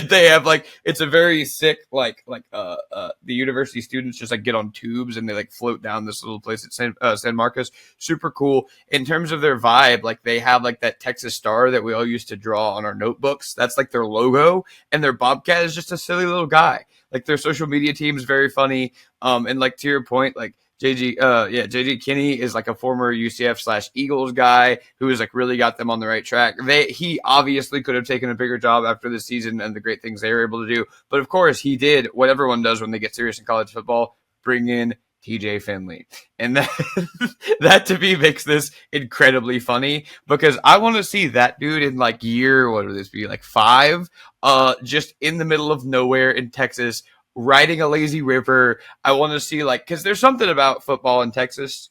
S2: They have like it's a very sick the university students just like get on tubes and they like float down this little place at San Marcos. Super cool. In terms of their vibe, like they have like that Texas star that we all used to draw on our notebooks. That's like their logo, and their Bobcat is just a silly little guy. Like their social media team is very funny. And like to your point, like JG Kinney is like a former UCF / Eagles guy who has like really got them on the right track. He obviously could have taken a bigger job after the season and the great things they were able to do. But of course he did what everyone does when they get serious in college football, bring in TJ Finley. And that to me makes this incredibly funny because I want to see that dude in like year, what would this be, like 5, just in the middle of nowhere in Texas, riding a lazy river. I want to see because there's something about football in Texas,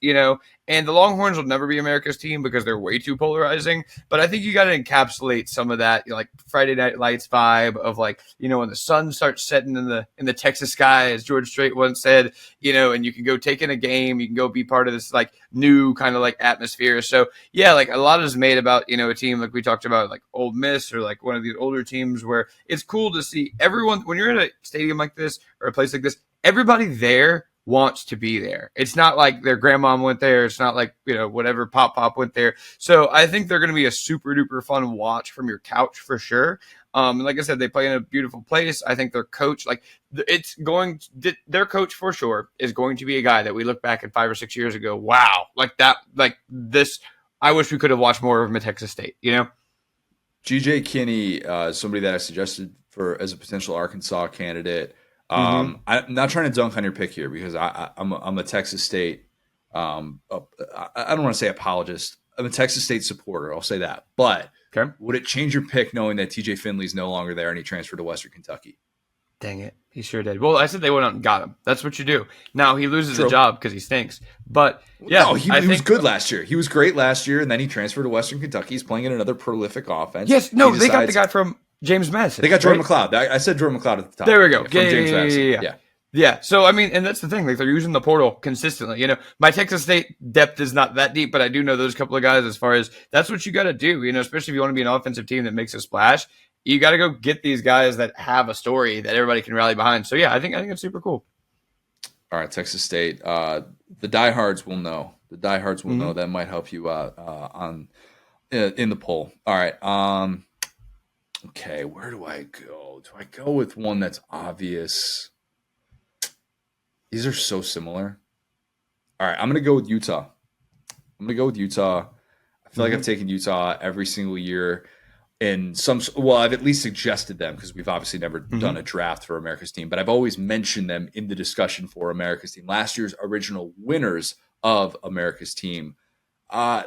S2: and the Longhorns will never be America's team because they're way too polarizing. But I think you got to encapsulate some of that, like Friday Night Lights vibe of when the sun starts setting in the Texas sky, as George Strait once said, and you can go take in a game, you can go be part of this like new kind of like atmosphere. So yeah, like a lot is made about, a team like we talked about, like Ole Miss or like one of these older teams where it's cool to see everyone when you're in a stadium like this or a place like this, everybody there wants to be there. It's not like their grandma went there. It's not like, whatever Pop went there. So I think they're going to be a super duper fun watch from your couch for sure. And like I said, they play in a beautiful place. I think their coach, their coach for sure is going to be a guy that we look back at 5 or 6 years ago. Wow. I wish we could have watched more of him at Texas State,
S1: GJ Kinney, somebody that I suggested as a potential Arkansas candidate. I'm not trying to dunk on your pick here because I'm a Texas State. I don't want to say apologist. I'm a Texas State supporter. I'll say that. But would it change your pick knowing that TJ Finley's no longer there and he transferred to Western Kentucky?
S2: Dang it. He sure did. Well, I said they went out and got him. That's what you do. Now he loses the job because he stinks. But yeah,
S1: no, he was good last year. He was great last year, and then he transferred to Western Kentucky. He's playing in another prolific offense.
S2: Yes, no, they got the guy from James Madison.
S1: They got Jordan McLeod. I said Jordan McLeod at the top.
S2: There we go.
S1: From James Madison.
S2: Yeah. So, I mean, and that's the thing. Like, they're using the portal consistently. My Texas State depth is not that deep, but I do know those couple of guys as far as that's what you got to do, especially if you want to be an offensive team that makes a splash. You got to go get these guys that have a story that everybody can rally behind. So, yeah, I think it's super cool.
S1: All right, Texas State. The diehards will know. The diehards will know. That might help you on in the poll. All right. Okay, where do I go? Do I go with one that's obvious? These are so similar. All right, I'm gonna go with Utah. I'm gonna go with Utah. I feel like I've
S2: Hmm.
S1: taken Utah every single year. And some, well, I've at least suggested them because we've obviously never done
S2: Hmm.
S1: a draft for America's team, but I've always mentioned them in the discussion for America's team. Last year's original winners of America's team.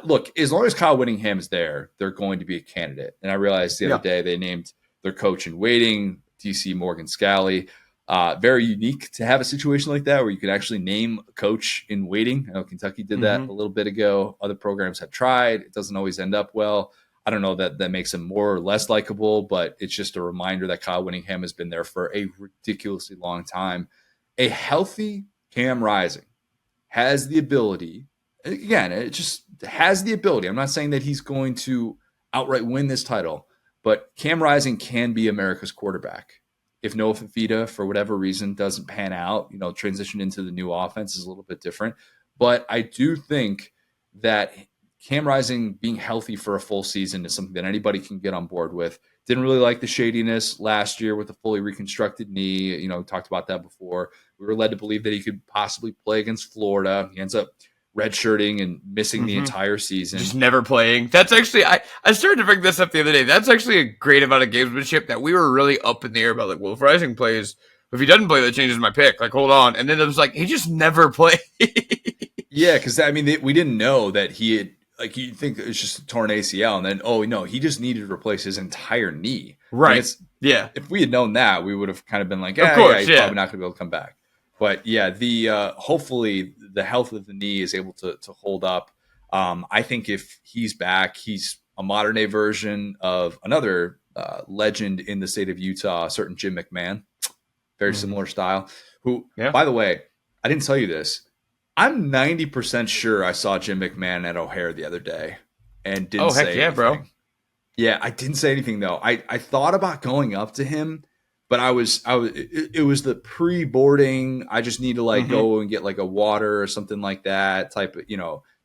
S1: Look, as long as Kyle Whittingham is there, they're going to be a candidate. And I realized the other
S2: Yeah.
S1: day they named their coach in waiting, DC Morgan Scally. Very unique to have a situation like that where you can actually name a coach in waiting. I know Kentucky did that a
S2: Hmm.
S1: little bit ago. Other programs have tried. It doesn't always end up well. I don't know that that makes him more or less likable, but it's just a reminder that Kyle Whittingham has been there for a ridiculously long time. A healthy Cam Rising has the ability, again, it just has the ability. I'm not saying that he's going to outright win this title, but Cam Rising can be America's quarterback. If Noah Fafita, for whatever reason, doesn't pan out, transition into the new offense is a little bit different. But I do think that Cam Rising being healthy for a full season is something that anybody can get on board with. Didn't really like the shadiness last year with the fully reconstructed knee. Talked about that before. We were led to believe that he could possibly play against Florida. He ends up redshirting and missing the
S2: Hmm.
S1: entire season.
S2: Just never playing. That's actually I started to bring this up the other day. That's actually a great amount of gamesmanship that we were really up in the air about. Like, well, if Rising plays, if he doesn't play, that changes my pick. Like, hold on. And then it was like he just never played.
S1: Yeah, because I mean, we didn't know that he had, like, you think it's just a torn ACL, and then, oh no, he just needed to replace his entire knee. And
S2: Right.
S1: it's,
S2: Yeah.
S1: if we had known that, we would have kind of been like,
S2: Of
S1: yeah,
S2: course.
S1: he's probably
S2: Yeah.
S1: not going to be able to come back. But yeah, the hopefully the health of the knee is able to hold up. I think if he's back, he's a modern day version of another legend in the state of Utah, a certain Jim McMahon, very
S2: Hmm.
S1: similar style. Who,
S2: Yeah.
S1: by the way, I didn't tell you this. I'm 90% sure I saw Jim McMahon at O'Hare the other day and didn't
S2: Oh heck
S1: say
S2: yeah, bro.
S1: anything. Yeah, I didn't say anything though. I thought about going up to him, but it was the pre-boarding. I just need to like
S2: Hmm.
S1: go and get like a water or something like that type of,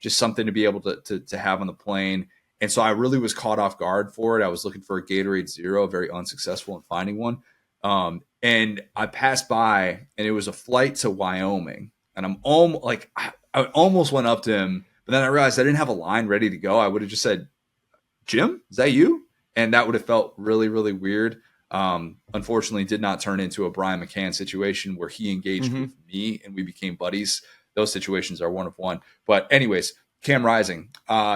S1: just something to be able to have on the plane. And so I really was caught off guard for it. I was looking for a Gatorade Zero, very unsuccessful in finding one. And I passed by and it was a flight to Wyoming. And I'm almost like I almost went up to him, but then I realized I didn't have a line ready to go. I would have just said, Jim, is that you? And that would have felt really, really weird. Unfortunately, did not turn into a Brian McCann situation where he engaged
S2: Hmm.
S1: with me and we became buddies. Those situations are one of one. But anyways, Cam Rising,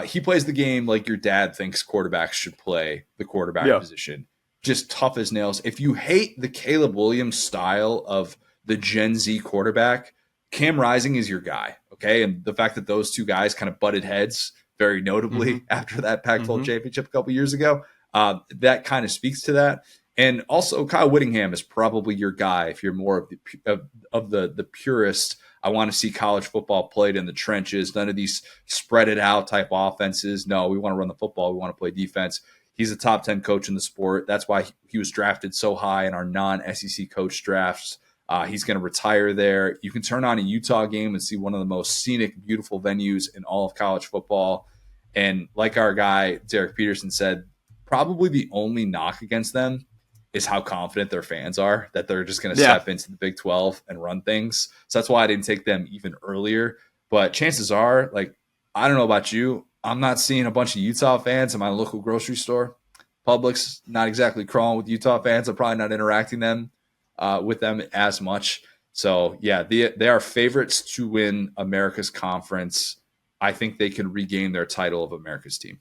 S1: he plays the game like your dad thinks quarterbacks should play the quarterback
S2: Yeah.
S1: position. Just tough as nails. If you hate the Caleb Williams style of the Gen Z quarterback, Cam Rising is your guy. Okay. And the fact that those two guys kind of butted heads very
S2: Hmm.
S1: notably after that Pac-12
S2: Hmm.
S1: championship a couple years ago, that kind of speaks to that. And also, Kyle Whittingham is probably your guy if you're more of the purist. I want to see college football played in the trenches. None of these spread it out type offenses. No, we want to run the football. We want to play defense. He's a top 10 coach in the sport. That's why he was drafted so high in our non-SEC coach drafts. He's going to retire there. You can turn on a Utah game and see one of the most scenic, beautiful venues in all of college football. And like our guy, Derek Peterson said, probably the only knock against them is how confident their fans are that they're just going to
S2: Yeah.
S1: step into the Big 12 and run things. So that's why I didn't take them even earlier. But chances are, like, I don't know about you, I'm not seeing a bunch of Utah fans in my local grocery store. Publix, not exactly crawling with Utah fans. I'm probably not interacting with them as much. So yeah, they are favorites to win America's conference. I think they can regain their title of America's team.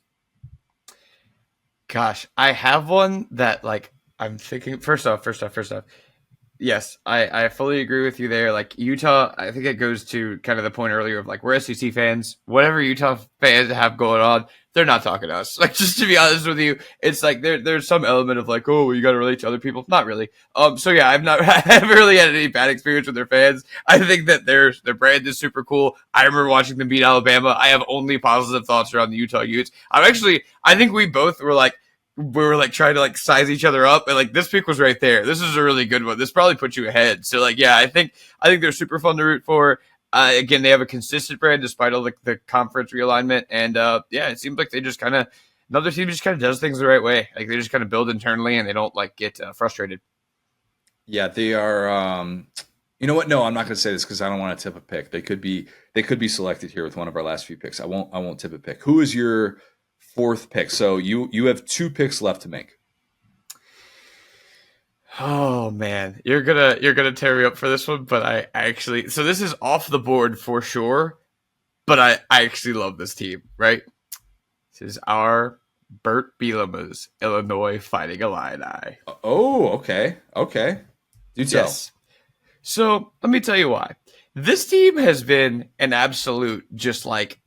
S2: Gosh, I have one that like I'm thinking. First off. Yes, I fully agree with you there. Like Utah, I think it goes to kind of the point earlier of like we're SEC fans. Whatever Utah fans have going on, they're not talking to us. Like just to be honest with you, it's like there's some element of like, oh, you got to relate to other people. Not really. So yeah, I haven't really had any bad experience with their fans. I think that their brand is super cool. I remember watching them beat Alabama. I have only positive thoughts around the Utah Utes. I think we both were like we were like trying to like size each other up and like this pick was right there. This is a really good one. This probably puts you ahead. So like yeah, I think they're super fun to root for. Again, they have a consistent brand despite all the conference realignment, and yeah, it seems like they just kind of another team just kind of does things the right way. Like they just kind of build internally and they don't like get frustrated.
S1: Yeah, they are. You know what? No, I'm not going to say this because I don't want to tip a pick. They could be selected here with one of our last few picks. I won't tip a pick. Who is your fourth pick? So you have two picks left to make.
S2: Oh man, you're gonna tear me up for this one, but I actually so this is off the board for sure, but I actually love this team, right? This is our Burt Bielema's Illinois Fighting Illini.
S1: Oh, okay, okay. Do tell.
S2: Yes. So let me tell you why. This team has been an absolute just like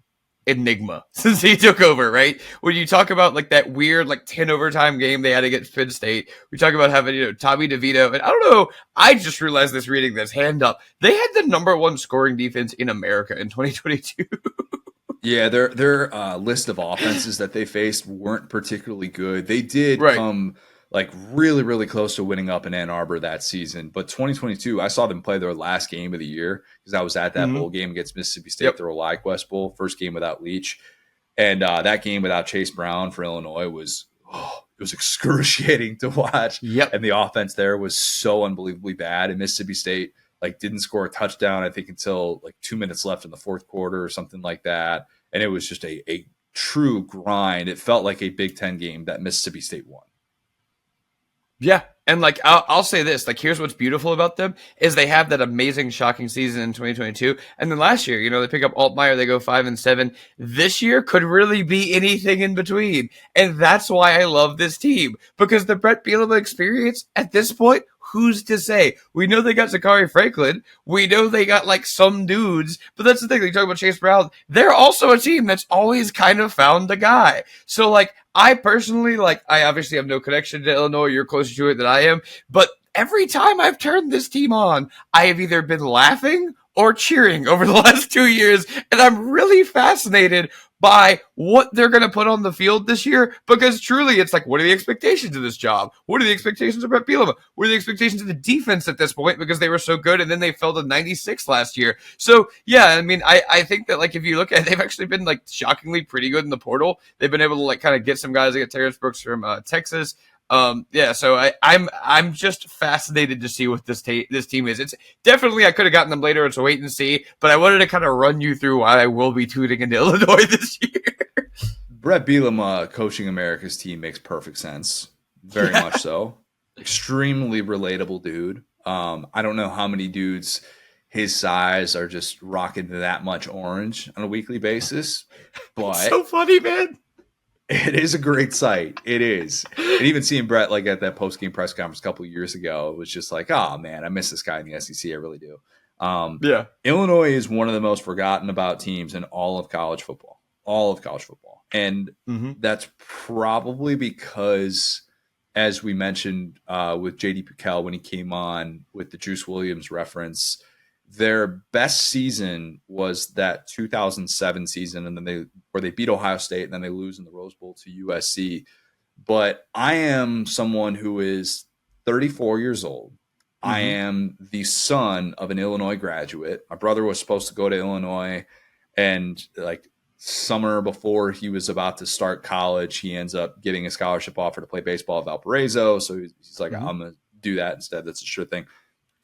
S2: enigma since he took over, right? When you talk about like that weird like 10 overtime game they had against Penn State, we talk about having, Tommy DeVito, and I don't know, I just realized this reading this, hand up. They had the number one scoring defense in America in 2022.
S1: Yeah, their list of offenses that they faced weren't particularly good. They did
S2: Right.
S1: come like really, really close to winning up in Ann Arbor that season. But 2022, I saw them play their last game of the year because I was at that bowl game against Mississippi State,
S2: Yep.
S1: their Relique West Bowl, first game without Leach. And that game without Chase Brown for Illinois was it was excruciating to watch.
S2: Yep.
S1: And the offense there was so unbelievably bad. And Mississippi State like didn't score a touchdown, I think, until like 2 minutes left in the fourth quarter or something like that. And it was just a true grind. It felt like a Big Ten game that Mississippi State won.
S2: Yeah. And like I'll say this, like here's what's beautiful about them is they have that amazing shocking season in 2022. And then last year, they pick up Altmaier, they go 5-7. This year could really be anything in between. And that's why I love this team. Because the Brett Bielema experience at this point, who's to say? We know they got Zachary Franklin. We know they got like some dudes, but that's the thing. You talk about Chase Brown. They're also a team that's always kind of found the guy. So like, I personally, I obviously have no connection to Illinois. You're closer to it than I am. But every time I've turned this team on, I have either been laughing or cheering over the last 2 years. And I'm really fascinated by what they're going to put on the field this year, because truly it's like, what are the expectations of this job? What are the expectations of Brett Bielema? What are the expectations of the defense at this point, because they were so good and then they fell to 96 last year. So yeah, I mean, I think that like if you look at it, they've actually been like shockingly pretty good in the portal. They've been able to like kind of get some guys like Terrence Brooks from Texas. Yeah, so I'm just fascinated to see what this team is. It's definitely, I could have gotten them later. It's a wait and see, but I wanted to kind of run you through why I will be tuning into Illinois this year.
S1: Brett Bielema coaching America's team makes perfect sense. Very much so. Extremely relatable dude. I don't know how many dudes his size are just rocking that much orange on a weekly basis, but
S2: So funny, man.
S1: it is a great sight. It is. And even seeing Brett like at that post-game press conference a couple of years ago, it was just like, oh man, I miss this guy in the SEC. I really do.
S2: Yeah.
S1: Illinois is one of the most forgotten about teams in all of college football. All of college football. And that's probably because, as we mentioned with J.D. Pickell when he came on with the Juice Williams reference, their best season was that 2007 season, and then where they beat Ohio State, and then they lose in the Rose Bowl to USC. But I am someone who is 34 years old. I am the son of an Illinois graduate. My brother was supposed to go to Illinois, and like summer before he was about to start college, he ends up getting a scholarship offer to play baseball at Valparaiso. So he's like, I'm going to do that instead. That's a sure thing.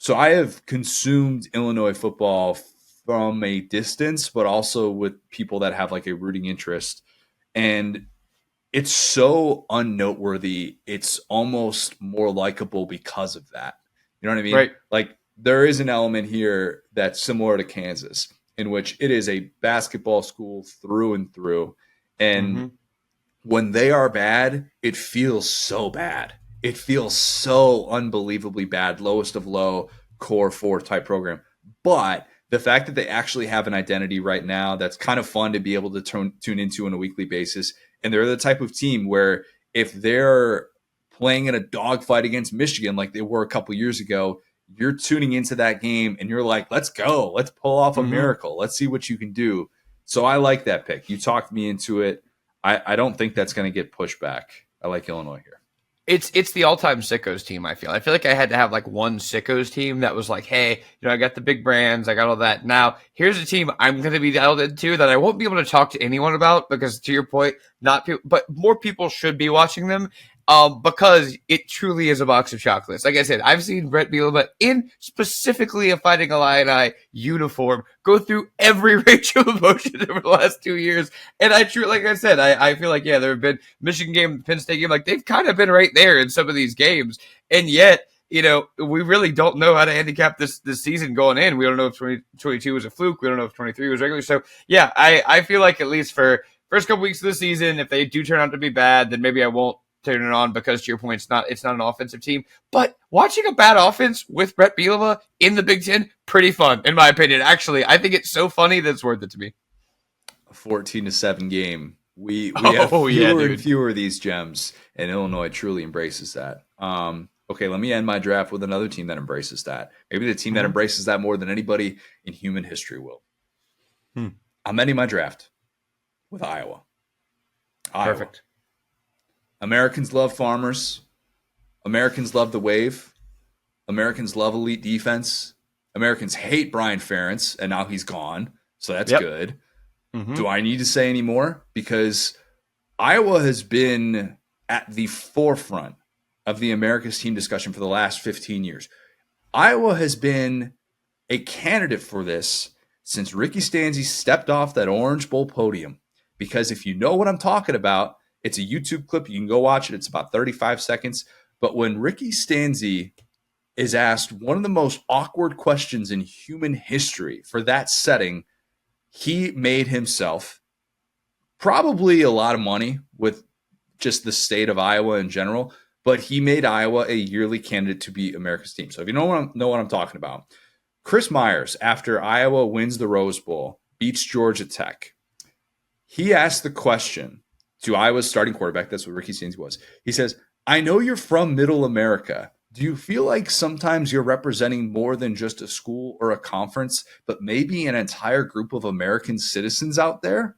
S1: So I have consumed Illinois football from a distance, but also with people that have like a rooting interest. And it's so unnoteworthy. It's almost more likable because of that. You know what I mean?
S2: Right.
S1: Like there is an element here that's similar to Kansas, in which it is a basketball school through and through. And when they are bad, it feels so bad. It feels so unbelievably bad, lowest of low, core four type program. But the fact that they actually have an identity right now that's kind of fun to be able to tune into on a weekly basis. And they're the type of team where if they're playing in a dogfight against Michigan like they were a couple years ago, you're tuning into that game and you're like, let's go. Let's pull off a miracle. Let's see what you can do. So I like that pick. You talked me into it. I don't think that's going to get pushed back. I like Illinois here.
S2: It's the all-time sickos team. I feel like I had to have like one sickos team that was like, hey, I got the big brands, I got all that. Now here's a team I'm going to be dialed into that I won't be able to talk to anyone about because, to your point, not people, but more people should be watching them. Because it truly is a box of chocolates. Like I said, I've seen Brett Bielema in specifically a Fighting Illini uniform go through every range of emotion over the last 2 years. And like I said, I feel like, yeah, there have been Michigan game, Penn State game, like they've kind of been right there in some of these games. And yet, we really don't know how to handicap this season going in. We don't know if 2022 was a fluke. We don't know if 23 was regular. So, yeah, I feel like at least for first couple weeks of the season, if they do turn out to be bad, then maybe I won't turn it on because, to your point, it's not an offensive team. But watching a bad offense with Brett Bielema in the Big Ten, pretty fun, in my opinion. Actually, I think it's so funny that it's worth it to me.
S1: A 14-7 game. We have fewer and fewer of these gems, and Illinois truly embraces that. Okay, let me end my draft with another team that embraces that. Maybe the team that embraces that more than anybody in human history will. I'm ending my draft with Iowa.
S2: Perfect.
S1: Americans love farmers. Americans love the wave. Americans love elite defense. Americans hate Brian Ferentz, and now he's gone, so that's good. Do I need to say any more? Because Iowa has been at the forefront of the America's team discussion for the last 15 years. Iowa has been a candidate for this since Ricky Stanzi stepped off that Orange Bowl podium. Because if you know what I'm talking about, it's a YouTube clip. You can go watch it. It's about 35 seconds. But when Ricky Stanzi is asked one of the most awkward questions in human history for that setting, he made himself probably a lot of money with just the state of Iowa in general, but he made Iowa a yearly candidate to be America's team. So if you know what I'm talking about, Chris Myers, after Iowa wins the Rose Bowl, beats Georgia Tech, he asked the question to Iowa's starting quarterback. That's what Ricky Stanzi was. He says, I know you're from Middle America. Do you feel like sometimes you're representing more than just a school or a conference, but maybe an entire group of American citizens out there?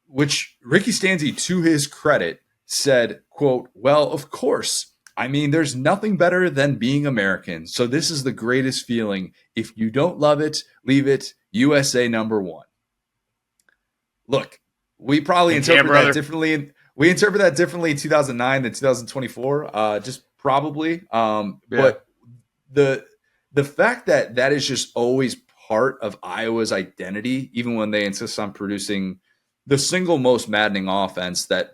S1: Which Ricky Stanzi, to his credit, said, quote, well, of course. I mean, there's nothing better than being American. So this is the greatest feeling. If you don't love it, leave it. USA #1. Look, we probably interpret that differently. We interpret that differently in 2009 than 2024. Just probably. But the fact that that is just always part of Iowa's identity, even when they insist on producing the single most maddening offense that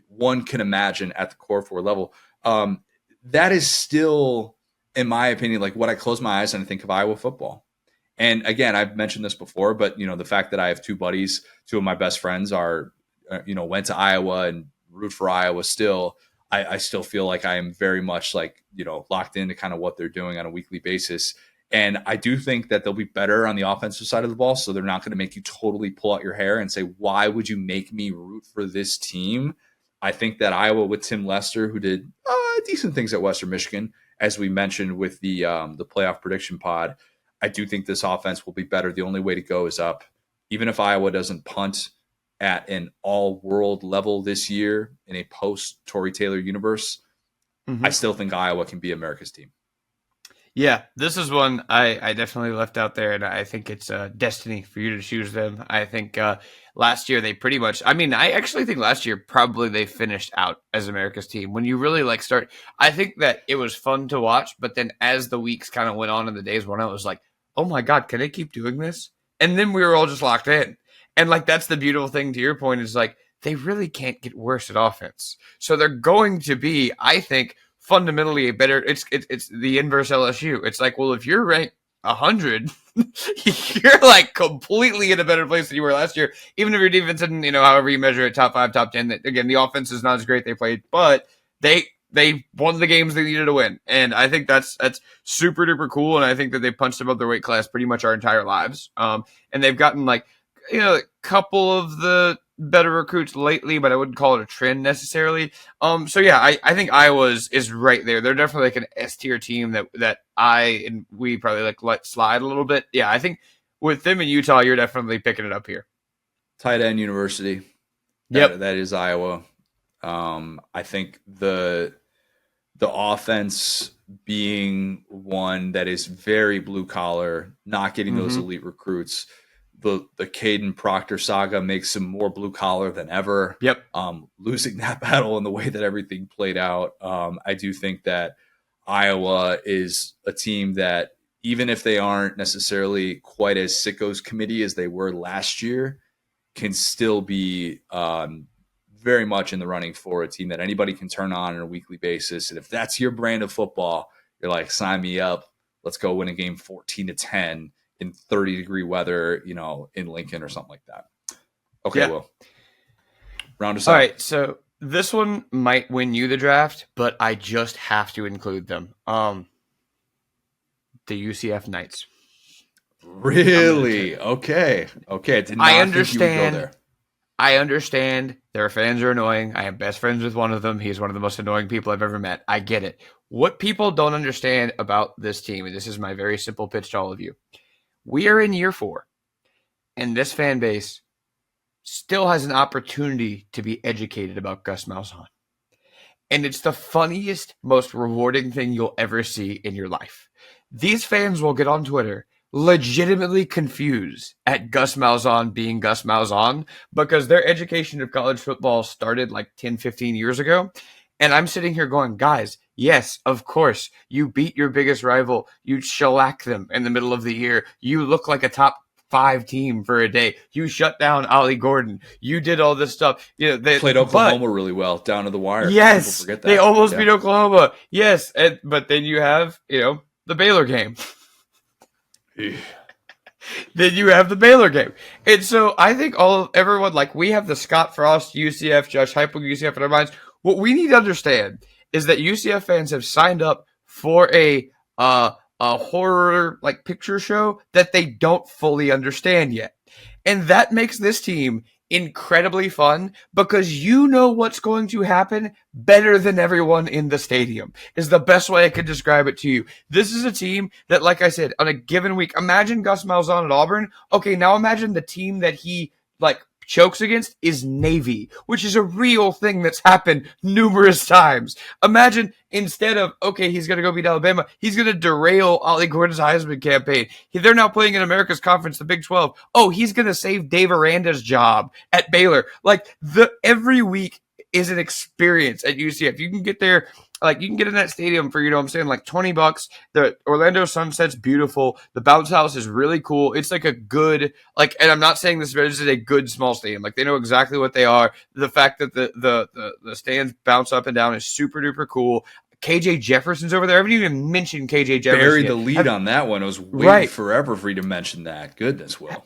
S1: one can imagine at the core four level, that is still, in my opinion, like what I close my eyes and I think of Iowa football. And again, I've mentioned this before, but the fact that I have two buddies, two of my best friends are, went to Iowa and root for Iowa still. I still feel like I am very much like, locked into kind of what they're doing on a weekly basis. And I do think that they'll be better on the offensive side of the ball. So they're not going to make you totally pull out your hair and say, why would you make me root for this team? I think that Iowa with Tim Lester, who did decent things at Western Michigan, as we mentioned with the playoff prediction pod, I do think this offense will be better. The only way to go is up. Even if Iowa doesn't punt at an all-world level this year in a post-Tory Taylor universe, I still think Iowa can be America's team.
S2: Yeah, this is one I definitely left out there, and I think it's destiny for you to choose them. I think last year they pretty much, I actually think last year probably they finished out as America's team. When you really start, I think that it was fun to watch, but then as the weeks kind of went on and the days went on, it was like, oh my God, can they keep doing this? And then we were all just locked in. And that's the beautiful thing to your point is they really can't get worse at offense. So they're going to be, I think, fundamentally a better, it's the inverse LSU. It's well, if you're ranked 100, you're completely in a better place than you were last year. Even if your defense isn't, however you measure it, top 5, top 10, again, the offense is not as great they played, but they won the games they needed to win. And I think that's super duper cool. And I think that they punched above their weight class pretty much our entire lives. And they've gotten a couple of the better recruits lately, but I wouldn't call it a trend necessarily. So yeah, I think Iowa is right there. They're definitely an S tier team that I and we probably let slide a little bit. Yeah, I think with them in Utah, you're definitely picking it up here.
S1: Tight end university.
S2: Yep,
S1: that is Iowa. I think the the offense being one that is very blue collar, not getting those elite recruits. The Caden Proctor saga makes him more blue collar than ever.
S2: Yep.
S1: Losing that battle and the way that everything played out, I do think that Iowa is a team that, even if they aren't necessarily quite as sickos committee as they were last year, can still be very much in the running for a team that anybody can turn on a weekly basis. And if that's your brand of football, you're like, sign me up. Let's go win a game 14-10 in 30-degree weather, in Lincoln or something like that. Okay,
S2: yeah.
S1: Will. Round us
S2: All
S1: out.
S2: right, so this one might win you the draft, but I just have to include them. The UCF Knights.
S1: Really? Okay. Did not
S2: I
S1: think you would go there.
S2: I understand their fans are annoying. I am best friends with one of them. He's one of the most annoying people I've ever met. I get it. What people don't understand about this team, and this is my very simple pitch to all of you. We are in year 4, and this fan base still has an opportunity to be educated about Gus Malzahn. And it's the funniest, most rewarding thing you'll ever see in your life. These fans will get on Twitter legitimately confused at Gus Malzahn being Gus Malzahn because their education of college football started like 10, 15 years ago. And I'm sitting here going, guys, yes, of course, you beat your biggest rival. You shellac them in the middle of the year. You look like a top 5 team for a day. You shut down Ollie Gordon. You did all this stuff. They
S1: played Oklahoma really well down to the wire.
S2: Yes,
S1: forget that.
S2: They almost beat Oklahoma. Yes, but then you have the Baylor game. Then you have the Baylor game. And so I think everyone, like, we have the Scott Frost UCF, Josh Heupel UCF in our minds. What we need to understand is that UCF fans have signed up for a horror like picture show that they don't fully understand yet. And that makes this team incredibly fun because you know what's going to happen better than everyone in the stadium is the best way I could describe it to you. This is a team that, like I said, on a given week, imagine Gus Malzahn at Auburn. Okay, now imagine the team that he chokes against is Navy, which is a real thing that's happened numerous times. Imagine instead of, okay, he's going to go beat Alabama, he's going to derail Ollie Gordon's Heisman campaign. They're now playing in America's Conference, the Big 12. Oh, he's going to save Dave Aranda's job at Baylor. Every week is an experience at UCF. You can get there. You can get in that stadium for, $20. The Orlando Sunset's beautiful. The bounce house is really cool. It's a good, and I'm not saying this is a good small stadium. They know exactly what they are. The fact that the stands bounce up and down is super duper cool. KJ Jefferson's over there. I haven't even mentioned KJ Jefferson.
S1: Buried the lead on that one. I was waiting forever for you to mention that. Goodness, Will.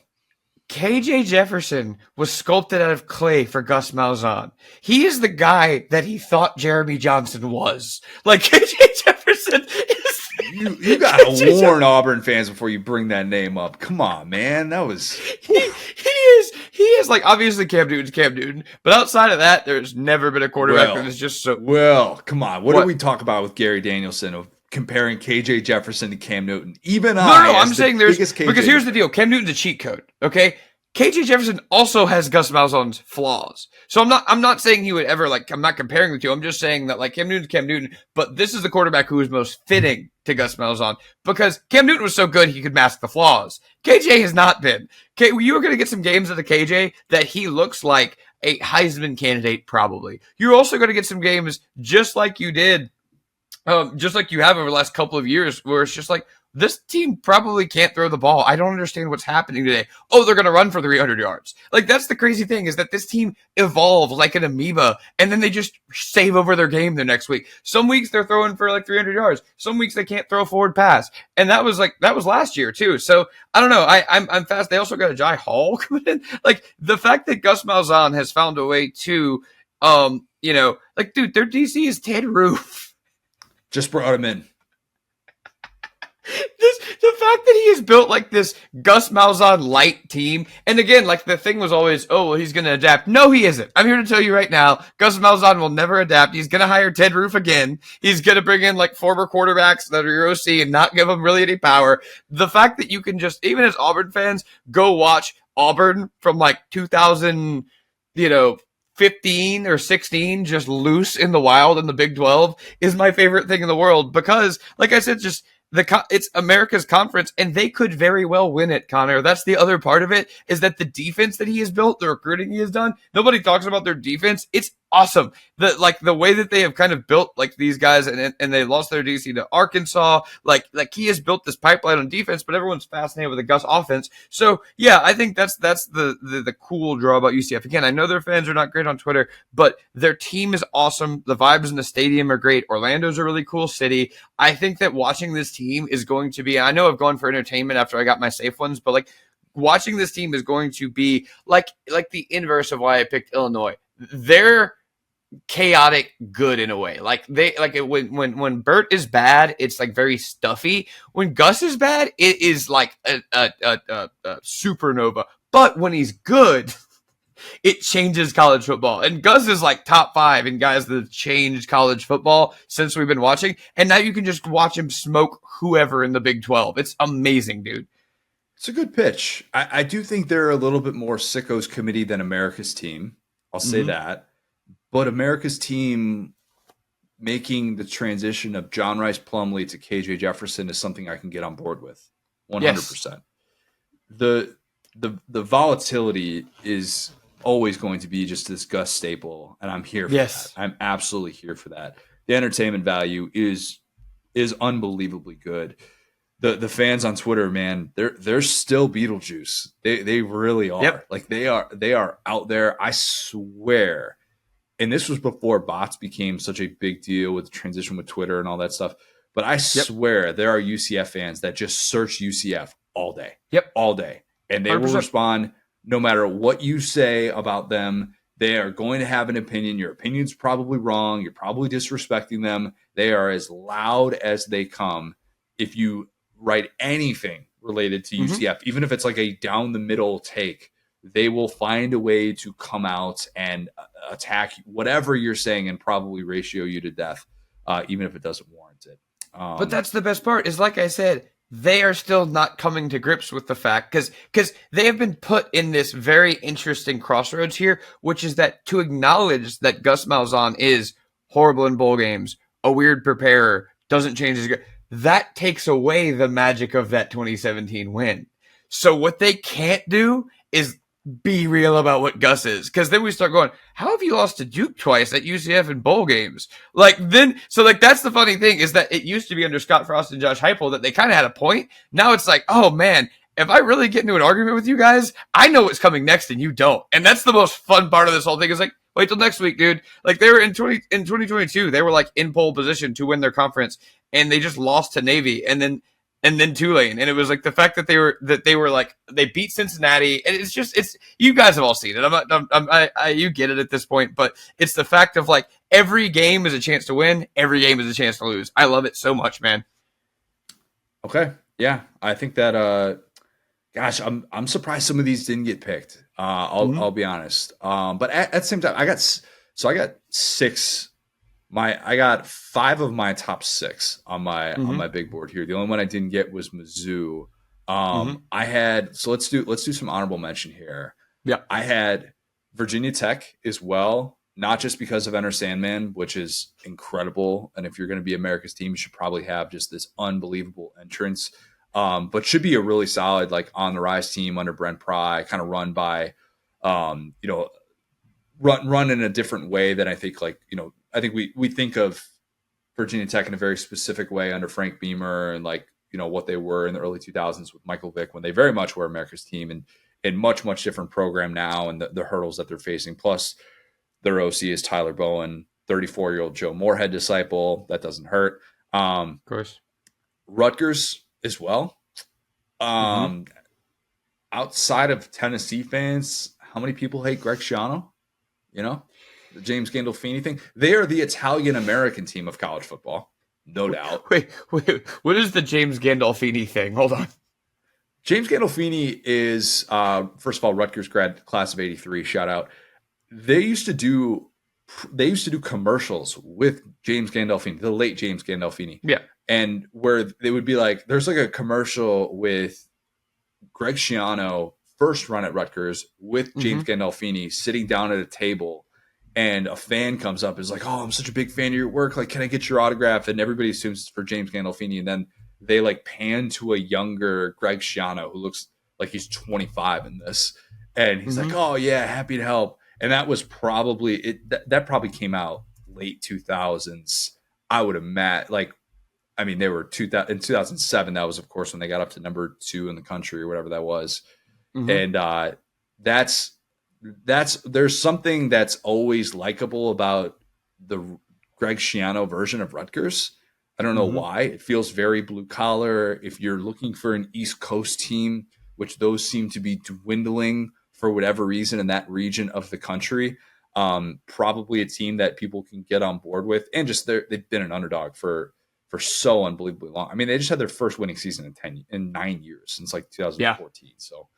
S2: KJ Jefferson was sculpted out of clay for Gus Malzahn. He is the guy that he thought Jeremy Johnson was. KJ Jefferson is...
S1: You got to warn Auburn fans before you bring that name up. Come on, man. That was...
S2: He is obviously Cam Newton's Cam Newton, but outside of that, there's never been a quarterback that is just so...
S1: Well, come on. What did we talk about with Gary Danielson of comparing KJ Jefferson to Cam Newton?
S2: I'm saying there's... Because here's the deal. Cam Newton's a cheat code, okay? KJ Jefferson also has Gus Malzahn's flaws. So I'm not saying he would ever, I'm not comparing the two. I'm just saying that, Cam Newton's Cam Newton, but this is the quarterback who is most fitting to Gus Malzahn because Cam Newton was so good he could mask the flaws. KJ has not been. You're going to get some games out of KJ that he looks like a Heisman candidate probably. You're also going to get some games just like you did, just like you have over the last couple of years where it's just this team probably can't throw the ball. I don't understand what's happening today. Oh, they're going to run for 300 yards. That's the crazy thing is that this team evolves like an amoeba, and then they just save over their game the next week. Some weeks they're throwing for 300 yards. Some weeks they can't throw a forward pass. And that was last year too. So I don't know. I'm fast. They also got a Jai Hall coming in. The fact that Gus Malzahn has found a way to, dude, their DC is Ted Roof.
S1: Just brought him in.
S2: The fact that he has built this Gus Malzahn light team, and again, the thing was always, oh, well, he's going to adapt. No, he isn't. I'm here to tell you right now, Gus Malzahn will never adapt. He's going to hire Ted Roof again. He's going to bring in former quarterbacks that are your OC and not give them really any power. The fact that you can just, even as Auburn fans, go watch Auburn from 2000, 15 or 16 just loose in the wild in the Big 12 is my favorite thing in the world because, like I said, just it's America's conference and they could very well win it, Connor. That's the other part of it is that the defense that he has built, the recruiting he has done, nobody talks about their defense. It's awesome. The way that they have kind of built like these guys and they lost their DC to Arkansas, like he has built this pipeline on defense, but everyone's fascinated with the Gus offense. So yeah, I think that's the cool draw about UCF. Again, I know their fans are not great on Twitter, but their team is awesome. The vibes in the stadium are great. Orlando's a really cool city. I think that watching this team is going to be, I know I've gone for entertainment after I got my safe ones, but like watching this team is going to be like the inverse of why I picked Illinois. They're chaotic good in a way. Like when Bert is bad, it's like very stuffy. When Gus is bad, it is like a supernova. But when he's good, it changes college football. And Gus is like top 5 in guys that have changed college football since we've been watching. And now you can just watch him smoke whoever in the Big 12. It's amazing, dude.
S1: It's a good pitch. I do think they're a little bit more sickos committee than America's team. I'll say that. But America's team making the transition of John Rice Plumlee to KJ Jefferson is something I can get on board with 100%. Yes. The volatility is always going to be just this Gus staple, and I'm here for that. I'm absolutely here for that. The entertainment value is unbelievably good. The fans on Twitter, man, they're still Beetlejuice. They really are. Yep. Like they are out there. I swear. And this was before bots became such a big deal with the transition with Twitter and all that stuff. But I swear there are UCF fans that just search UCF all day. Yep. All day. And they 100%. Will respond no matter what you say about them. They are going to have an opinion. Your opinion's probably wrong. You're probably disrespecting them. They are as loud as they come. If you write anything related to UCF, even if it's like a down the middle take, they will find a way to come out and attack whatever you're saying and probably ratio you to death, even if it doesn't warrant it.
S2: But that's the best part is, like I said, they are still not coming to grips with the fact because they have been put in this very interesting crossroads here, which is that to acknowledge that Gus Malzahn is horrible in bowl games, a weird preparer, doesn't change his that takes away the magic of that 2017 win. So what they can't do is be real about what Gus is. Because then we start going, how have you lost to Duke twice at UCF in bowl games? That's the funny thing is that it used to be under Scott Frost and Josh Heupel that they kind of had a point. Now it's like, oh man, if I really get into an argument with you guys, I know what's coming next and you don't. And that's the most fun part of this whole thing is like, wait till next week, dude. Like they were in 2022, they were like in pole position to win their conference and they just lost to Navy and then Tulane. And it was like the fact that they were like, they beat Cincinnati. And it's you guys have all seen it. You get it at this point, but it's the fact of like every game is a chance to win. Every game is a chance to lose. I love it so much, man.
S1: Okay. Yeah. I think that, gosh, I'm surprised some of these didn't get picked. I'll be honest. But at the same time, I got 6. I got 5 of my top 6 on my big board here. The only one I didn't get was Mizzou. I had let's do some honorable mention here. Yeah, I had Virginia Tech as well, not just because of Enter Sandman, which is incredible. And if you're going to be America's team, you should probably have just this unbelievable entrance. But should be a really solid like on the rise team under Brent Pry, kind of run by, run in a different way than I think I think we think of Virginia Tech in a very specific way under Frank Beamer and what they were in the early 2000s with Michael Vick when they very much were America's team and much, much different program now and the hurdles that they're facing. Plus their OC is Tyler Bowen, 34-year-old Joe Moorhead disciple. That doesn't hurt.
S2: Of course.
S1: Rutgers as well. Outside of Tennessee fans, how many people hate Greg Schiano? The James Gandolfini thing. They are the Italian-American team of college football, no doubt.
S2: Wait. What is the James Gandolfini thing? Hold on.
S1: James Gandolfini is, first of all, Rutgers grad, class of 83, shout out. They used to do commercials with James Gandolfini, the late James Gandolfini. Yeah. And where they would be like, there's like a commercial with Greg Schiano, first run at Rutgers, with James Gandolfini sitting down at a table. and a fan comes up and is like, "Oh, I'm such a big fan of your work. Like, can I get your autograph?" And everybody assumes it's for James Gandolfini, and then they like pan to a younger Greg Schiano who looks like he's 25 in this, and he's like, "Oh yeah, happy to help." And that was probably it. That probably came out late 2000s. I would imagine, like, I mean, they were 2000, in 2007. That was, of course, when they got up to number 2 in the country or whatever that was. And that's there's something that's always likable about the Greg Schiano version of Rutgers. I don't know why. It feels very blue collar. If you're looking for an East Coast team, which those seem to be dwindling for whatever reason in that region of the country, probably a team that people can get on board with, and just they've been an underdog for so unbelievably long. I mean, they just had their first winning season in 9 years since like 2014. So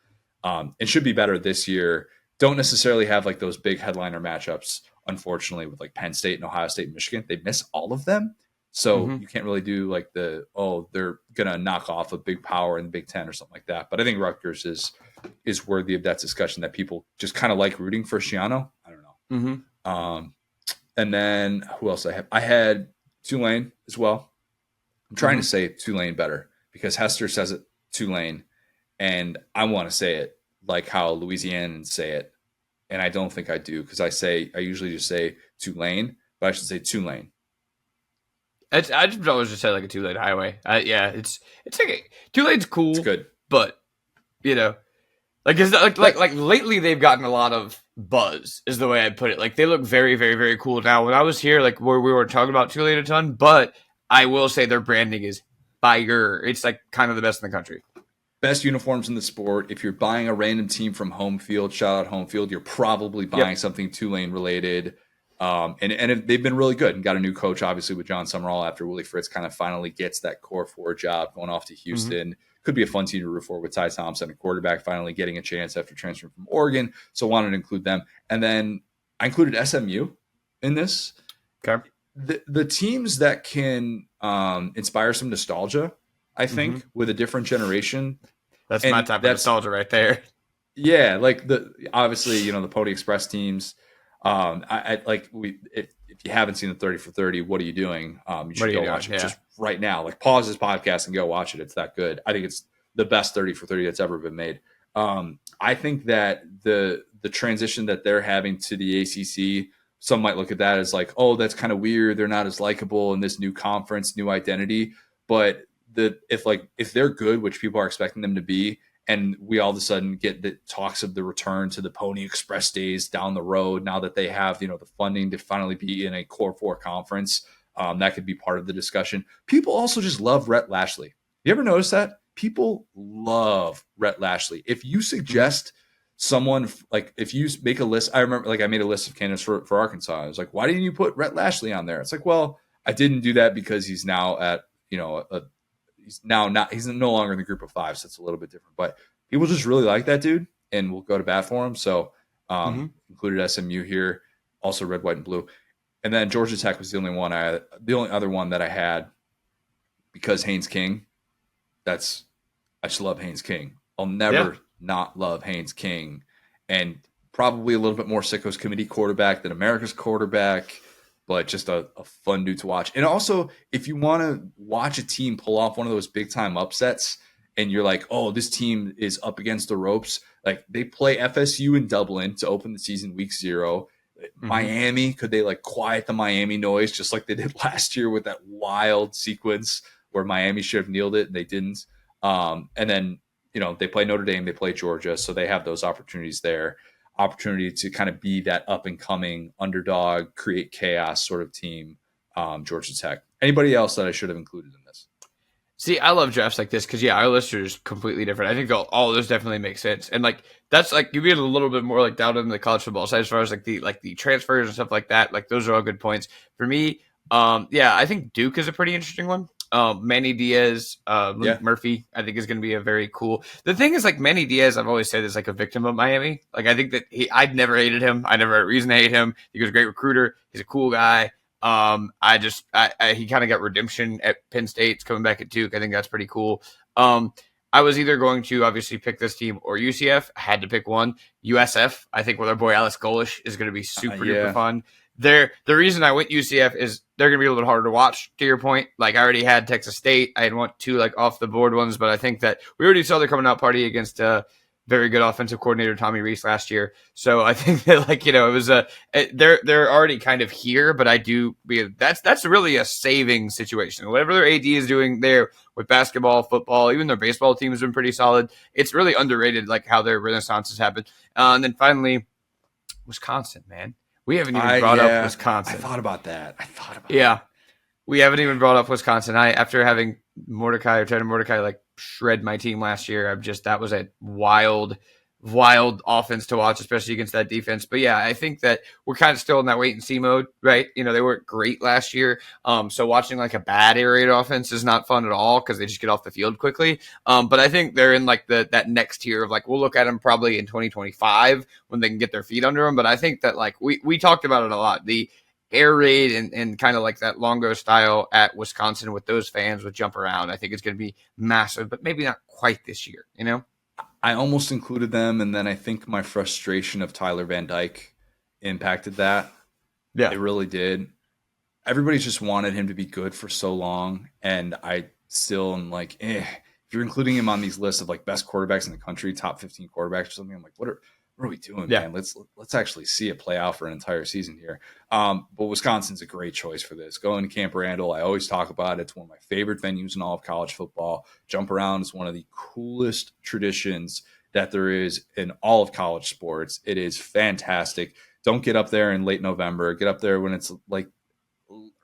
S1: it should be better this year. Don't necessarily have like those big headliner matchups, unfortunately, with like Penn State and Ohio State and Michigan. They miss all of them. So you can't really do like they're going to knock off a big power in the Big Ten or something like that. But I think Rutgers is worthy of that discussion, that people just kind of like rooting for Schiano. I don't know. And then who else I have? I had Tulane as well. I'm trying to say Tulane better because Hester says it Tulane, and I want to say it like how Louisianans say it, and I don't think I do because I usually just say Tulane, but I should say Tulane.
S2: I just always just say like a two-lane highway. Yeah, it's like two-lane's cool.
S1: It's good,
S2: but you know, like lately they've gotten a lot of buzz, is the way I'd put it. Like they look very, very, very cool now. When I was here, like where we were talking about Tulane a ton, but I will say their branding is fire. It's like kind of the best in the country.
S1: Best uniforms in the sport. If you're buying a random team from Home Field, shout out Home Field, you're probably buying something Tulane related. And they've been really good and got a new coach, obviously, with John Summerall after Willie Fritz kind of finally gets that core 4 job going off to Houston. Could be a fun team to root for with Ty Thompson, a quarterback, finally getting a chance after transferring from Oregon. So wanted to include them. And then I included SMU in this.
S2: Okay.
S1: The teams that can inspire some nostalgia, I think, with a different generation.
S2: That's my type of nostalgia right there.
S1: Yeah, like obviously, the Pony Express teams. If you haven't seen the 30 for 30, what are you doing? You should go watch it just right now. Like pause this podcast and go watch it. It's that good. I think it's the best 30 for 30 that's ever been made. I think that the transition that they're having to the ACC, some might look at that as like, oh, that's kind of weird. They're not as likable in this new conference, new identity. But if they're good, which people are expecting them to be, and we all of a sudden get the talks of the return to the Pony Express days down the road, now that they have, the funding to finally be in a Core 4 conference, that could be part of the discussion. People also just love Rhett Lashley. You ever notice that? People love Rhett Lashley. If you suggest someone, like if you make a list, I remember like I made a list of candidates for Arkansas. I was like, why didn't you put Rhett Lashley on there? It's like, well, I didn't do that because he's now at, he's no longer in the group of 5, so it's a little bit different. But people just really like that dude, and we'll go to bat for him. So included SMU here, also red, white, and blue, and then Georgia Tech was the only other one that I had because Haynes King. I just love Haynes King. I'll never not love Haynes King, and probably a little bit more Sickos Committee quarterback than America's quarterback. But just a fun dude to watch. And also, if you want to watch a team pull off one of those big-time upsets and you're like, oh, this team is up against the ropes, like they play FSU in Dublin to open the season week 0. Miami, could they like quiet the Miami noise just like they did last year with that wild sequence where Miami should have kneeled it and they didn't? And then, they play Notre Dame, they play Georgia, so they have those opportunities there. Opportunity to kind of be that up and coming underdog, create chaos sort of team, Georgia Tech. Anybody else that I should have included in this?
S2: See, I love drafts like this because our list is completely different. I think all of those definitely make sense, and like that's like you get a little bit more like down in the college football side as far as like the transfers and stuff like that. Like those are all good points for me. I think Duke is a pretty interesting one. Manny Diaz, Luke Murphy, I think is going to be a very cool. The thing is, like Manny Diaz, I've always said is like a victim of Miami. Like I think that I'd never hated him. I never had a reason to hate him. He was a great recruiter. He's a cool guy. He kind of got redemption at Penn State. He's coming back at Duke. I think that's pretty cool. I was either going to obviously pick this team or UCF. I had to pick one. USF, I think with our boy Alex Golish is going to be super duper
S1: Yeah.
S2: fun. The reason I went UCF is they're going to be a little bit harder to watch. To your point, like I already had Texas State. I had want two like off the board ones, but I think that we already saw their coming out party against very good offensive coordinator Tommy Rees last year. So I think that it was they're already kind of here, but I do that's really a saving situation. Whatever their AD is doing there with basketball, football, even their baseball team has been pretty solid. It's really underrated, like how their renaissance has happened. And then finally, Wisconsin, man. We haven't even brought up Wisconsin.
S1: I thought about that.
S2: Yeah. We haven't even brought up Wisconsin. After having Tanner Mordecai like shred my team last year, that was a wild offense to watch, especially against that defense. But yeah, I think that we're kind of still in that wait and see mode, right? They weren't great last year. So watching like a bad air raid offense is not fun at all because they just get off the field quickly. But I think they're in like that next tier of like, we'll look at them probably in 2025 when they can get their feet under them. But I think that like we talked about it a lot. The air raid and kind of like that Longo style at Wisconsin with those fans with jump around, I think it's going to be massive, but maybe not quite this year,
S1: I almost included them, and then I think my frustration of Tyler Van Dyke impacted that.
S2: Yeah.
S1: It really did. Everybody's just wanted him to be good for so long, and I still am like, if you're including him on these lists of like best quarterbacks in the country, top 15 quarterbacks or something, I'm like, what are we doing, man? Let's actually see it play out for an entire season here. But Wisconsin's a great choice for this. Going to Camp Randall, I always talk about it. It's one of my favorite venues in all of college football. Jump around is one of the coolest traditions that there is in all of college sports. It is fantastic. Don't get up there in late November. Get up there when it's like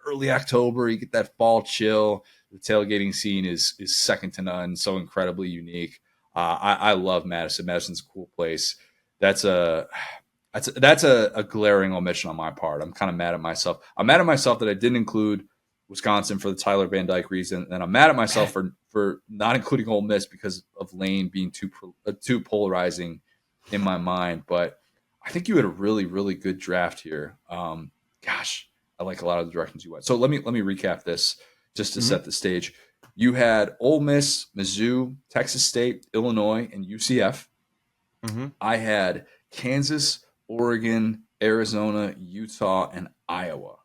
S1: early October. You get that fall chill. The tailgating scene is second to none. So incredibly unique. I love Madison. Madison's a cool place. That's a glaring omission on my part. I'm kind of mad at myself. I'm mad at myself that I didn't include Wisconsin for the Tyler Van Dyke reason, and I'm mad at myself for not including Ole Miss because of Lane being too polarizing in my mind. But I think you had a really, really good draft here. Gosh, I like a lot of the directions you went. So let me recap this just to set the stage. You had Ole Miss, Mizzou, Texas State, Illinois, and UCF.
S2: Mm-hmm.
S1: I had Kansas, Oregon, Arizona, Utah, and Iowa.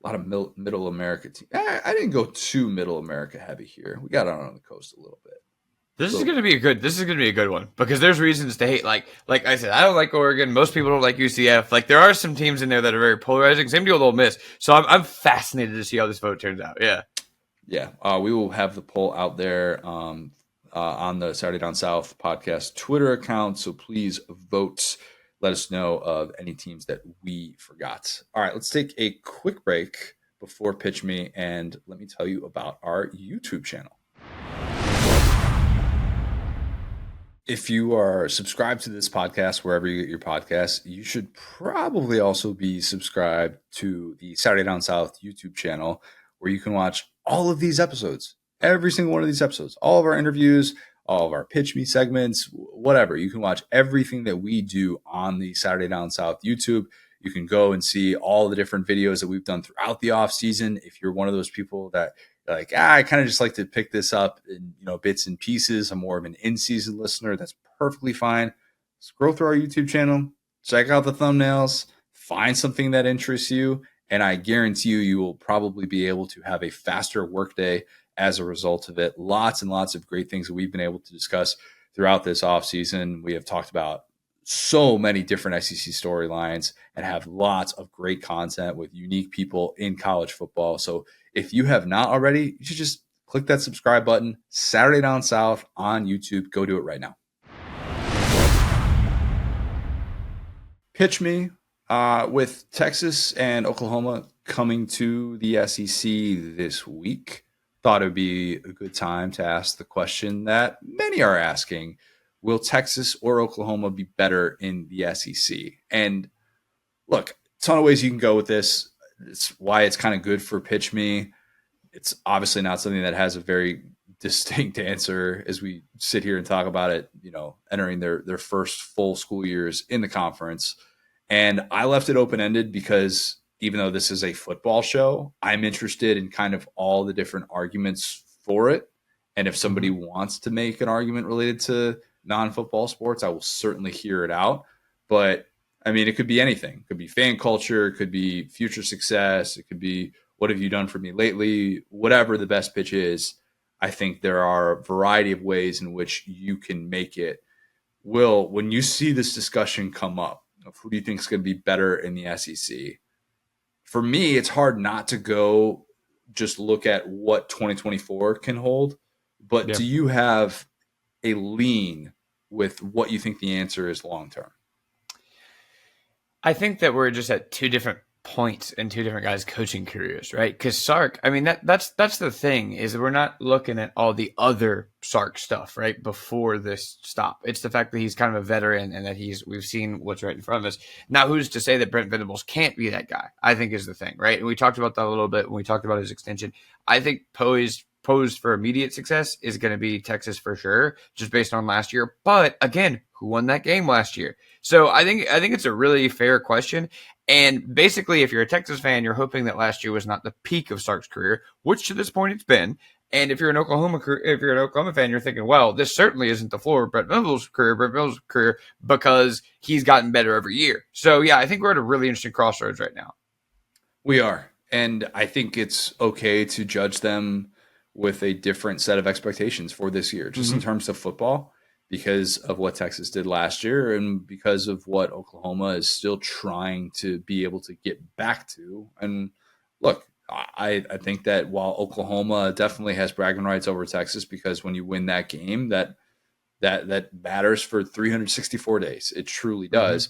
S1: A lot of middle America teams. I didn't go too middle America heavy here. We got out on the coast a little bit.
S2: This is going to be a good one because there's reasons to hate. Like I said, I don't like Oregon. Most people don't like UCF. Like there are some teams in there that are very polarizing. Same deal with Ole Miss. So I'm fascinated to see how this vote turns out. Yeah.
S1: Yeah. We will have the poll out there on the Saturday Down South podcast Twitter account. So please vote. Let us know of any teams that we forgot. All right, let's take a quick break before Pitch Me, and let me tell you about our YouTube channel. If you are subscribed to this podcast, wherever you get your podcasts, you should probably also be subscribed to the Saturday Down South YouTube channel, where you can watch all of these episodes, every single one of these episodes, all of our interviews, all of our Pitch Me segments, whatever. You can watch everything that we do on the Saturday Down South YouTube. You can go and see all the different videos that we've done throughout the off season. If you're one of those people that like, I kind of just like to pick this up in bits and pieces, I'm more of an in-season listener. That's perfectly fine. Scroll through our YouTube channel, check out the thumbnails, find something that interests you, and I guarantee you will probably be able to have a faster workday as a result of it. Lots and lots of great things that we've been able to discuss throughout this offseason. We have talked about so many different SEC storylines and have lots of great content with unique people in college football. So if you have not already, you should just click that subscribe button, Saturday Down South on YouTube. Go do it right now. Pitch Me with Texas and Oklahoma coming to the SEC this week. Thought it would be a good time to ask the question that many are asking. Will Texas or Oklahoma be better in the SEC? And look, a ton of ways you can go with this. It's why it's kind of good for Pitch Me. It's obviously not something that has a very distinct answer as we sit here and talk about it, entering their first full school years in the conference. And I left it open-ended because even though this is a football show, I'm interested in kind of all the different arguments for it. And if somebody wants to make an argument related to non-football sports, I will certainly hear it out. But I mean, it could be anything. It could be fan culture. It could be future success. It could be what have you done for me lately? Whatever the best pitch is, I think there are a variety of ways in which you can make it. Will, when you see this discussion come up of who do you think is going to be better in the SEC, for me, it's hard not to go just look at what 2024 can hold. But
S2: Yeah.
S1: do you have a lean with what you think the answer is long term?
S2: I think that we're just at two different points in two different guys' coaching careers, right? Because Sark, I mean that's the thing is that we're not looking at all the other Sark stuff right before this stop. It's the fact that he's kind of a veteran and that we've seen what's right in front of us. Now, who's to say that Brent Venables can't be that guy? I think is the thing, right? And we talked about that a little bit when we talked about his extension. I think posed for immediate success is going to be Texas for sure, just based on last year. But again, who won that game last year? So I think it's a really fair question. And basically, if you're a Texas fan, you're hoping that last year was not the peak of Sark's career, which to this point it's been. And if you're an Oklahoma fan, you're thinking, well, this certainly isn't the floor of Brent Venables' career, because he's gotten better every year. So yeah, I think we're at a really interesting crossroads right now.
S1: We are. And I think it's okay to judge them with a different set of expectations for this year, just in terms of football, because of what Texas did last year and because of what Oklahoma is still trying to be able to get back to. And look, I think that while Oklahoma definitely has bragging rights over Texas, because when you win that game, that matters for 364 days. It truly does.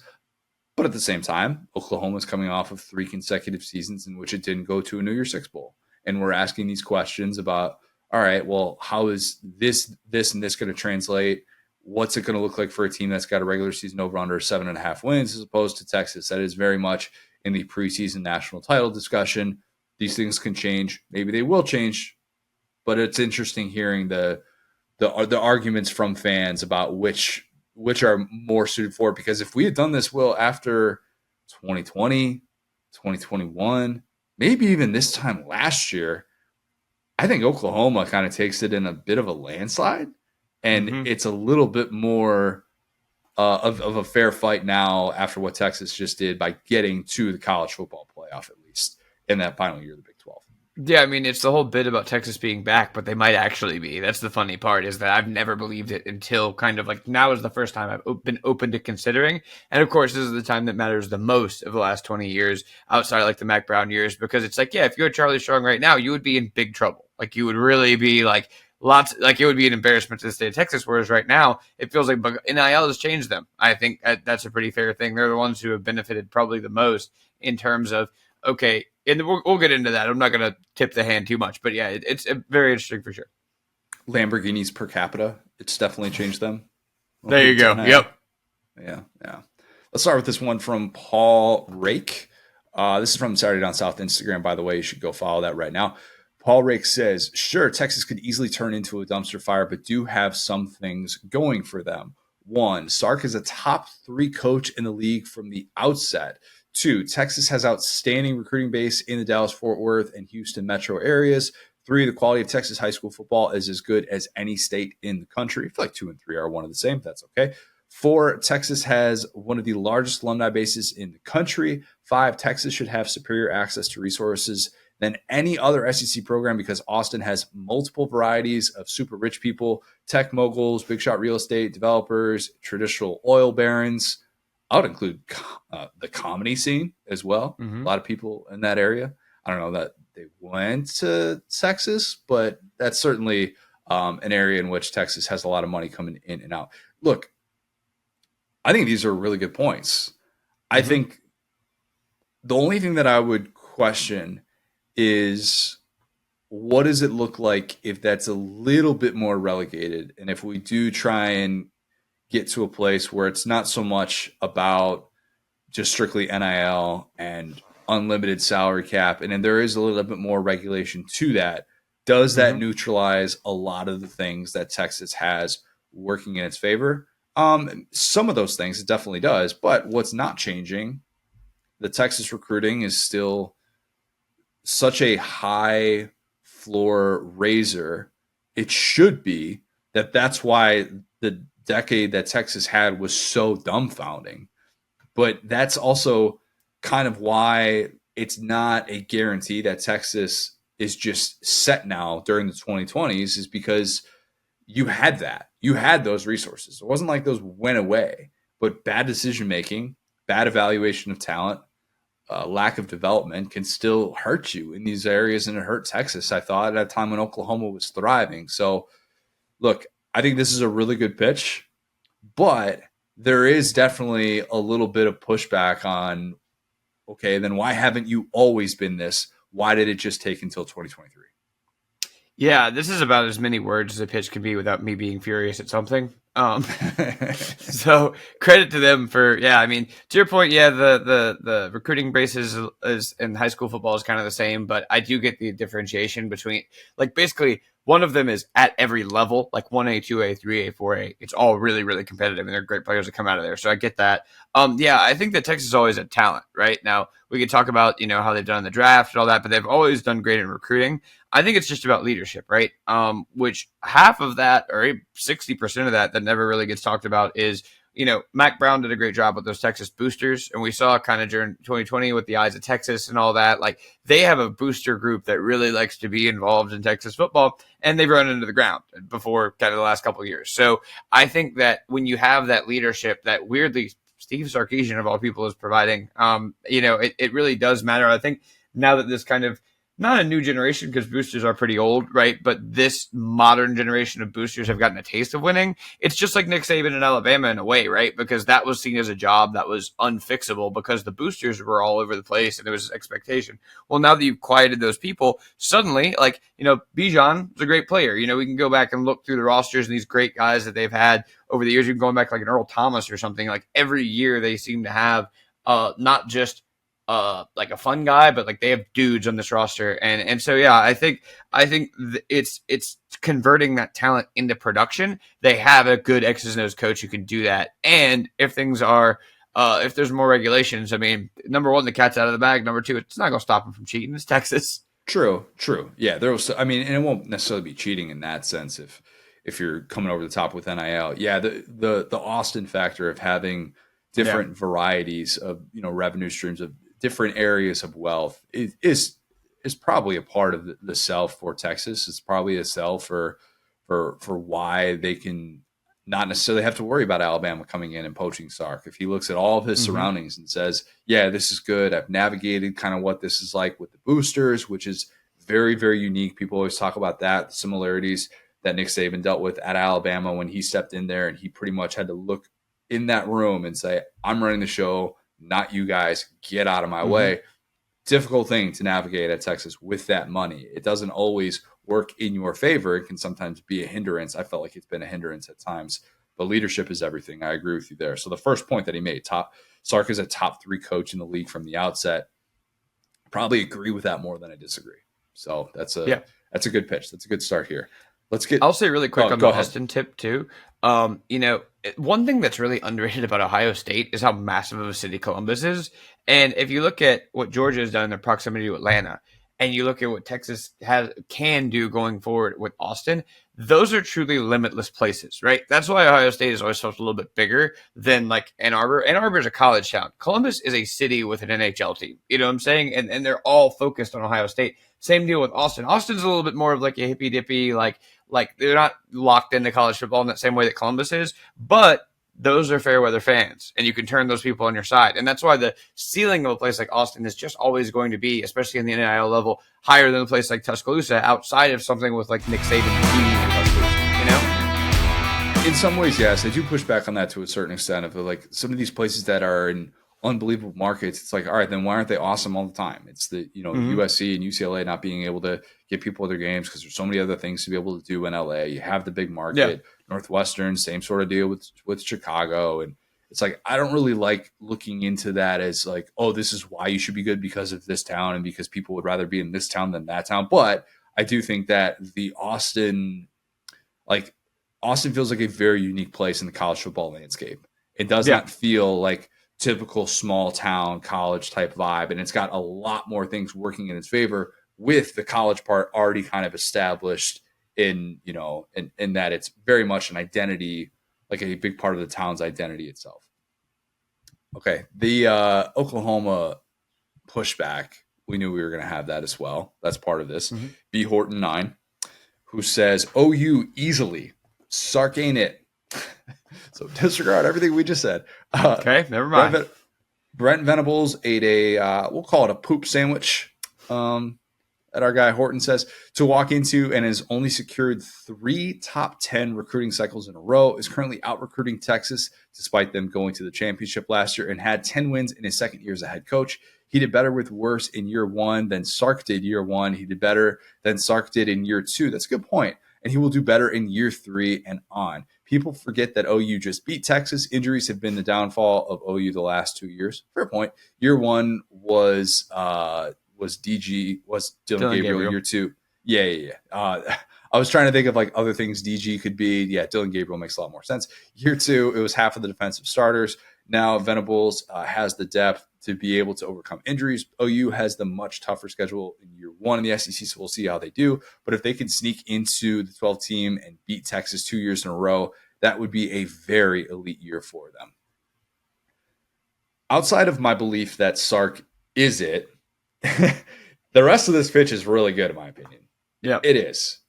S1: But at the same time, Oklahoma's coming off of 3 consecutive seasons in which it didn't go to a New Year's Six Bowl. And we're asking these questions about, all right, well, how is this, and this going to translate? What's it going to look like for a team that's got a regular season over under 7.5 wins as opposed to Texas? That is very much in the preseason national title discussion. These things can change. Maybe they will change, but it's interesting hearing the arguments from fans about which are more suited for it. Because if we had done this, Will, after 2020, 2021, maybe even this time last year, I think Oklahoma kind of takes it in a bit of a landslide. And it's a little bit more of a fair fight now after what Texas just did by getting to the college football playoff, at least in that final year of the Big 12.
S2: Yeah, I mean, it's the whole bit about Texas being back, but they might actually be. That's the funny part, is that I've never believed it until kind of like now is the first time I've been open to considering. And of course, this is the time that matters the most of the last 20 years outside of like the Mac Brown years, because it's like, yeah, if you're Charlie Strong right now, you would be in big trouble. Like you would really be like it would be an embarrassment to the state of Texas. Whereas right now, it feels like NIL has changed them. I think that's a pretty fair thing. They're the ones who have benefited probably the most in terms of, okay, and we'll get into that. I'm not going to tip the hand too much, but yeah, it's very interesting for sure.
S1: Lamborghinis per capita, it's definitely changed them.
S2: There you go. Yep.
S1: Yeah. Let's start with this one from Paul Rake. This is from Saturday Down South Instagram, by the way. You should go follow that right now. Paul Rake says, sure, Texas could easily turn into a dumpster fire, but do have some things going for them. 1, Sark is a top 3 coach in the league from the outset. 2, Texas has outstanding recruiting base in the Dallas-Fort Worth and Houston metro areas. 3, the quality of Texas high school football is as good as any state in the country. I feel like 2 and 3 are one of the same. That's okay. 4, Texas has one of the largest alumni bases in the country. 5, Texas should have superior access to resources than any other SEC program because Austin has multiple varieties of super rich people, tech moguls, big shot real estate developers, traditional oil barons. I would include the comedy scene as well. A lot of people in that area. I don't know that they went to Texas, but that's certainly an area in which Texas has a lot of money coming in and out. Look, I think these are really good points. I think the only thing that I would question is what does it look like if that's a little bit more relegated, and if we do try and get to a place where it's not so much about just strictly NIL and unlimited salary cap, and then there is a little bit more regulation to that. Does that neutralize a lot of the things that Texas has working in its favor? Some of those things it definitely does, but what's not changing, the Texas recruiting is still such a high floor raiser it should be that's why the decade that Texas had was so dumbfounding. But that's also kind of why it's not a guarantee that Texas is just set now during the 2020s, is because you had that. You had those resources. It wasn't like those went away, but bad decision making, bad evaluation of talent, lack of development can still hurt you in these areas, and it hurt Texas, I thought, at a time when Oklahoma was thriving. So, look, I think this is a really good pitch, but there is definitely a little bit of pushback on, okay, then why haven't you always been this? Why did it just take until 2023?
S2: Yeah, this is about as many words as a pitch can be without me being furious at something. So credit to them for, yeah, I mean, to your point, yeah, the recruiting base is in high school football is kind of the same, but I do get the differentiation between, like, basically one of them is at every level, like 1A, 2A, 3A, 4A. It's all really, really competitive, and they're great players that come out of there. So I get that. Yeah, I think that Texas always had talent, right? Now, we could talk about, how they've done in the draft and all that, but they've always done great in recruiting. I think it's just about leadership, right? Which half of that, or 60% of that never really gets talked about is, Mac Brown did a great job with those Texas boosters. And we saw kind of during 2020 with the Eyes of Texas and all that, like, they have a booster group that really likes to be involved in Texas football, and they've run into the ground before kind of the last couple of years. So I think that when you have that leadership that weirdly Steve Sarkisian of all people is providing, it really does matter. I think now that this kind of, not a new generation because boosters are pretty old, right? But this modern generation of boosters have gotten a taste of winning. It's just like Nick Saban in Alabama in a way, right? Because that was seen as a job that was unfixable because the boosters were all over the place and there was expectation. Well, now that you've quieted those people, suddenly, like, Bijan is a great player. We can go back and look through the rosters and these great guys that they've had over the years. You're going back like an Earl Thomas or something. Like, every year they seem to have not just like a fun guy, but like they have dudes on this roster, and so yeah, I think it's converting that talent into production. They have a good X's and O's coach who can do that, and if things are if there's more regulations, I mean, number one, the cat's out of the bag. Number two, it's not going to stop them from cheating. It's Texas.
S1: True. Yeah, there was. I mean, and it won't necessarily be cheating in that sense if you're coming over the top with NIL. Yeah, the Austin factor of having different varieties of revenue streams of different areas of wealth is probably a part of the sell for Texas. It's probably a sell for why they can not necessarily have to worry about Alabama coming in and poaching Sark. If he looks at all of his surroundings and says, yeah, this is good. I've navigated kind of what this is like with the boosters, which is very, very unique. People always talk about that, the similarities that Nick Saban dealt with at Alabama when he stepped in there and he pretty much had to look in that room and say, I'm running the show, not you guys, get out of my way. Difficult thing to navigate at Texas with that money. It doesn't always work in your favor. It can sometimes be a hindrance. I felt like it's been a hindrance at times, but leadership is everything. I agree with you there. So the first point that he made, Sark is a top 3 coach in the league from the outset. Probably agree with that more than I disagree. So that's a good pitch. That's a good start here.
S2: I'll say really quick on the Austin tip too. One thing that's really underrated about Ohio State is how massive of a city Columbus is. And if you look at what Georgia has done in their proximity to Atlanta, and you look at what Texas can do going forward with Austin, those are truly limitless places, right? That's why Ohio State is always felt a little bit bigger than like Ann Arbor. Ann Arbor is a college town. Columbus is a city with an NHL team. You know what I'm saying? And they're all focused on Ohio State. Same deal with Austin. Austin's a little bit more of like a hippy dippy, like they're not locked into college football in that same way that Columbus is, but those are fair weather fans, and you can turn those people on your side. And that's why the ceiling of a place like Austin is just always going to be, especially in the NIL level, higher than a place like Tuscaloosa, outside of something with like Nick Saban or Tuscaloosa,
S1: In some ways, yes. I do push back on that to a certain extent of like some of these places that are in unbelievable markets. It's like, all right, then why aren't they awesome all the time? It's the, USC and UCLA not being able to get people to their games because there's so many other things to be able to do in LA. You have the big market. Northwestern, same sort of deal with Chicago. And it's like, I don't really like looking into that as like, oh, this is why you should be good because of this town and because people would rather be in this town than that town. But I do think that the Austin feels like a very unique place in the college football landscape. It does not feel like typical small town college type vibe. And it's got a lot more things working in its favor with the college part already kind of established in in that it's very much an identity, like a big part of the town's identity itself. Okay, the Oklahoma pushback, we knew we were going to have that as well. That's part of this.
S2: Mm-hmm.
S1: B Horton 9, who says OU easily, Sark ain't it. So disregard everything we just said.
S2: Okay, never mind.
S1: Brent Venables ate a we'll call it a poop sandwich. That our guy Horton says, to walk into, and has only secured 3 top 10 recruiting cycles in a row, is currently out recruiting Texas despite them going to the championship last year, and had 10 wins in his second year as a head coach. He did better with worse in year 1 than Sark did year 1. He did better than Sark did in year 2. That's a good point. And he will do better in year 3 and on. People forget that OU just beat Texas. Injuries have been the downfall of OU the last 2 years. Fair point. Year 1 was Dillon Gabriel. Year 2. Yeah. I was trying to think of like other things DG could be. Yeah, Dillon Gabriel makes a lot more sense. Year 2, it was half of the defensive starters. Now Venables has the depth to be able to overcome injuries. OU has the much tougher schedule in year 1 in the SEC, so we'll see how they do. But if they can sneak into the 12 team and beat Texas 2 years in a row, that would be a very elite year for them. Outside of my belief that Sark is it, the rest of this pitch is really good, in my opinion.
S2: Yeah,
S1: it is.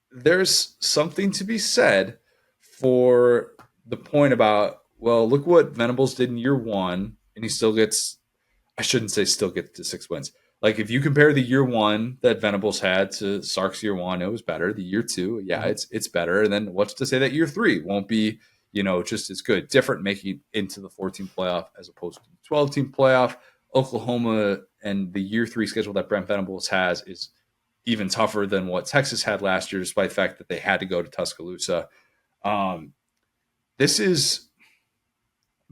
S1: There's something to be said for the point about, well, look what Venables did in year 1, and he still gets, I shouldn't say still gets to 6 wins. Like if you compare the year 1 that Venables had to Sark's year 1, it was better. The year 2, yeah, it's better. And then what's to say that year 3 won't be, just as good? Different, making it into the 14 playoff as opposed to the 12-team playoff. Oklahoma and the year 3 schedule that Brent Venables has is even tougher than what Texas had last year, despite the fact that they had to go to Tuscaloosa. This is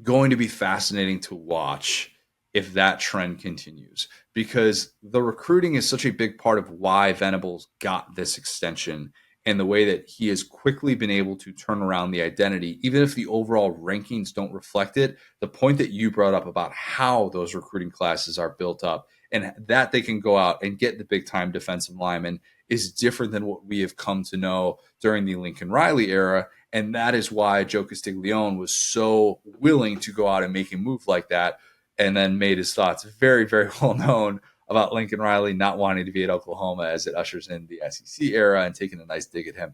S1: going to be fascinating to watch if that trend continues, because the recruiting is such a big part of why Venables got this extension, and the way that he has quickly been able to turn around the identity, even if the overall rankings don't reflect it. The point that you brought up about how those recruiting classes are built up and that they can go out and get the big time defensive linemen is different than what we have come to know during the Lincoln Riley era. And that is why Joe Castiglione was so willing to go out and make a move like that, and then made his thoughts very, very well known about Lincoln Riley not wanting to be at Oklahoma as it ushers in the SEC era, and taking a nice dig at him.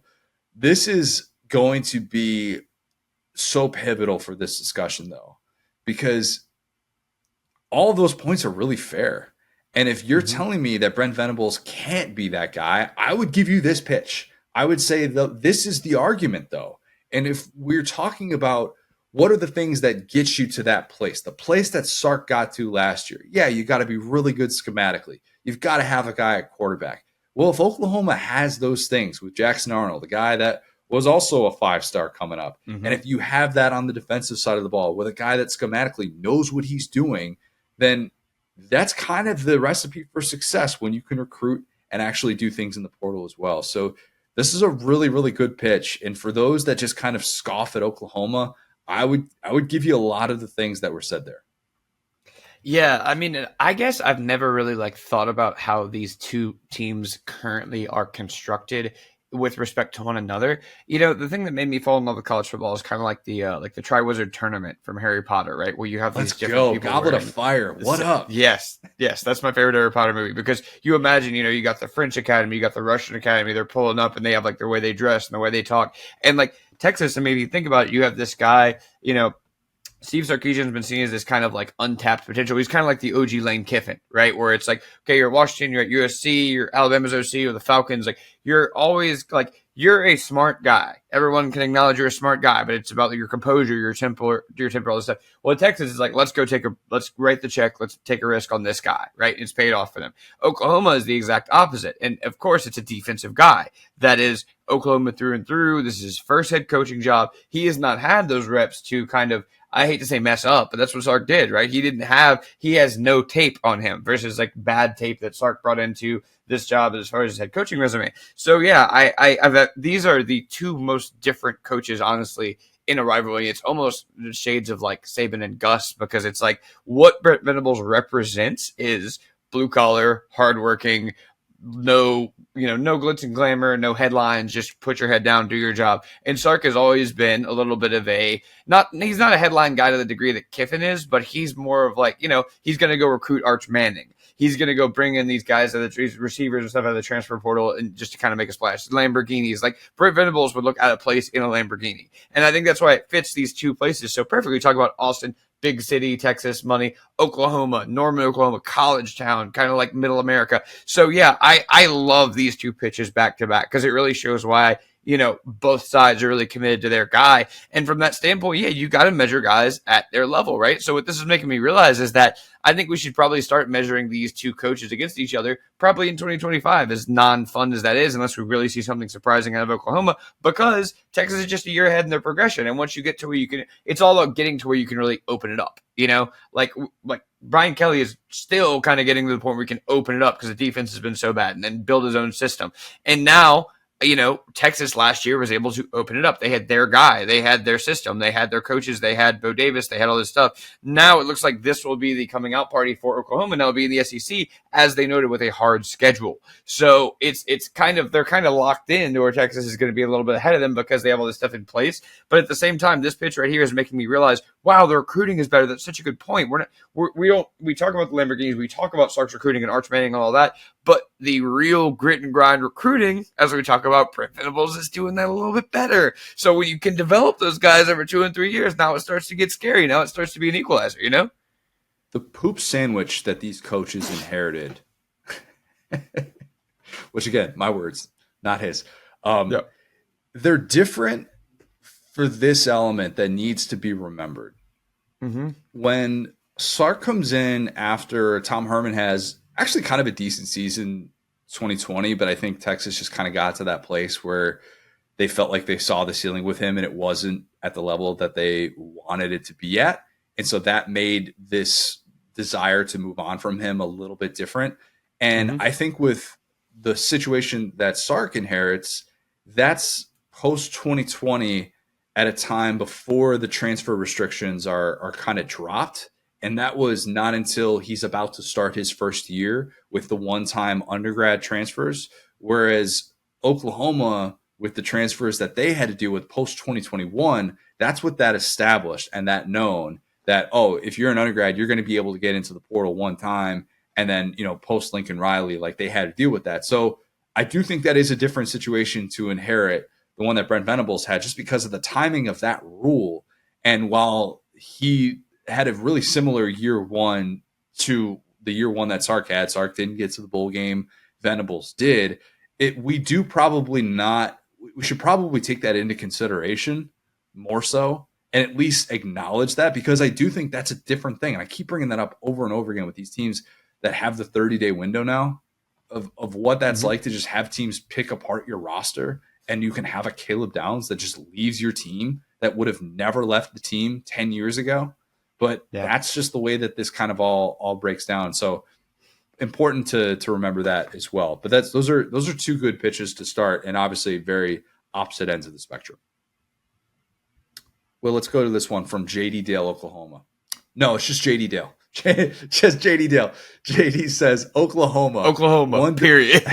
S1: This is going to be so pivotal for this discussion, though, because all of those points are really fair. And if you're telling me that Brent Venables can't be that guy, I would give you this pitch. I would say this is the argument, though. And if we're talking about what are the things that get you to that place, the place that Sark got to last year, yeah, you got to be really good schematically. You've got to have a guy at quarterback. Well, if Oklahoma has those things with Jackson Arnold, the guy that was also a 5-star coming up, and if you have that on the defensive side of the ball with a guy that schematically knows what he's doing, then that's kind of the recipe for success when you can recruit and actually do things in the portal as well. So this is a really, really good pitch. And for those that just kind of scoff at Oklahoma, I would give you a lot of the things that were said there.
S2: Yeah, I mean, I guess I've never really thought about how these two teams currently are constructed with respect to one another. The thing that made me fall in love with college football is kind of like the Triwizard Tournament from Harry Potter, right? Where you have these different people.
S1: Goblet of Fire. What up?
S2: Yes, that's my favorite Harry Potter movie, because you imagine, you got the French Academy, you got the Russian Academy, they're pulling up, and they have the way they dress and the way they talk, and Texas. And maybe you think about it, you have this guy, Steve Sarkisian's been seen as this kind of untapped potential. He's kind of like the OG Lane Kiffin, right? Where it's okay, you're at Washington, you're at USC, you're Alabama's OC or the Falcons. You're always you're a smart guy. Everyone can acknowledge you're a smart guy, but it's about your composure, your temper, all this stuff. Well, Texas is let's write the check, let's take a risk on this guy, right? And it's paid off for them. Oklahoma is the exact opposite. And of course, it's a defensive guy. That is Oklahoma through and through. This is his first head coaching job. He has not had those reps to kind of, I hate to say mess up, but that's what Sark did, right? He has no tape on him versus bad tape that Sark brought into this job as far as his head coaching resume. So yeah, these are the two most different coaches, honestly, in a rivalry. It's almost shades of Saban and Gus, because it's what Brent Venables represents is blue collar, hardworking, no, no glitz and glamour, no headlines, just put your head down, do your job. And Sark has always been a little bit of he's not a headline guy to the degree that Kiffin is, but he's more of like, he's going to go recruit Arch Manning. He's going to go bring in these guys, these receivers and stuff out of the transfer portal, and just to kind of make a splash. Lamborghinis, like Brent Venables would look out of place in a Lamborghini. And I think that's why it fits these two places so perfectly. We talk about Austin, big city, Texas money, Oklahoma, Norman, Oklahoma, college town, kind of like middle America. So yeah, I love these two pitches back to back because it really shows why, both sides are really committed to their guy. And from that standpoint, yeah, you got to measure guys at their level, right? So what this is making me realize is that I think we should probably start measuring these two coaches against each other probably in 2025, as non-fun as that is, unless we really see something surprising out of Oklahoma, because Texas is just a year ahead in their progression. And once you get to where you can, it's all about getting to where you can really open it up, like Brian Kelly is still kind of getting to the point where he can open it up because the defense has been so bad and then build his own system. And now, Texas last year was able to open it up. They had their guy. They had their system. They had their coaches. They had Bo Davis. They had all this stuff. Now it looks like this will be the coming out party for Oklahoma. Now it'll be in the SEC, as they noted, with a hard schedule. So they're kind of locked in to where Texas is going to be a little bit ahead of them because they have all this stuff in place. But at the same time, this pitch right here is making me realize, wow, the recruiting is better. That's such a good point. We talk about the Lamborghinis. We talk about Sark's recruiting and Arch Manning and all that. But the real grit and grind recruiting, as we talk about, Brent Venables is doing that a little bit better. So when you can develop those guys over 2 and 3 years, now it starts to get scary. Now it starts to be an equalizer,
S1: The poop sandwich that these coaches inherited, which again, my words, not his.
S2: Yep.
S1: They're different for this element that needs to be remembered.
S2: Mm-hmm.
S1: When Sark comes in after Tom Herman has actually kind of a decent season 2020, but I think Texas just kind of got to that place where they felt like they saw the ceiling with him and it wasn't at the level that they wanted it to be at. And so that made this desire to move on from him a little bit different. And I think with the situation that Sark inherits, that's post 2020 at a time before the transfer restrictions are kind of dropped. And that was not until he's about to start his first year with the one-time undergrad transfers. Whereas Oklahoma, with the transfers that they had to do with post 2021, that's what that established and that known that, if you're an undergrad, you're going to be able to get into the portal one time. And then, post Lincoln Riley, like they had to deal with that. So I do think that is a different situation to inherit the one that Brent Venables had, just because of the timing of that rule. And while he had a really similar year one to the year one that Sark had, Sark didn't get to the bowl game, Venables did. We should probably take that into consideration more so, and at least acknowledge that, because I do think that's a different thing. And I keep bringing that up over and over again with these teams that have the 30-day window now of what that's like to just have teams pick apart your roster, and you can have a Caleb Downs that just leaves your team that would have never left the team 10 years ago. But that's just the way that this kind of all breaks down. So important to remember that as well. But those are two good pitches to start, and obviously very opposite ends of the spectrum. Well, let's go to this one from JD Dale, Oklahoma. No, it's just JD Dale. Just JD Dale. JD says Oklahoma,
S2: period.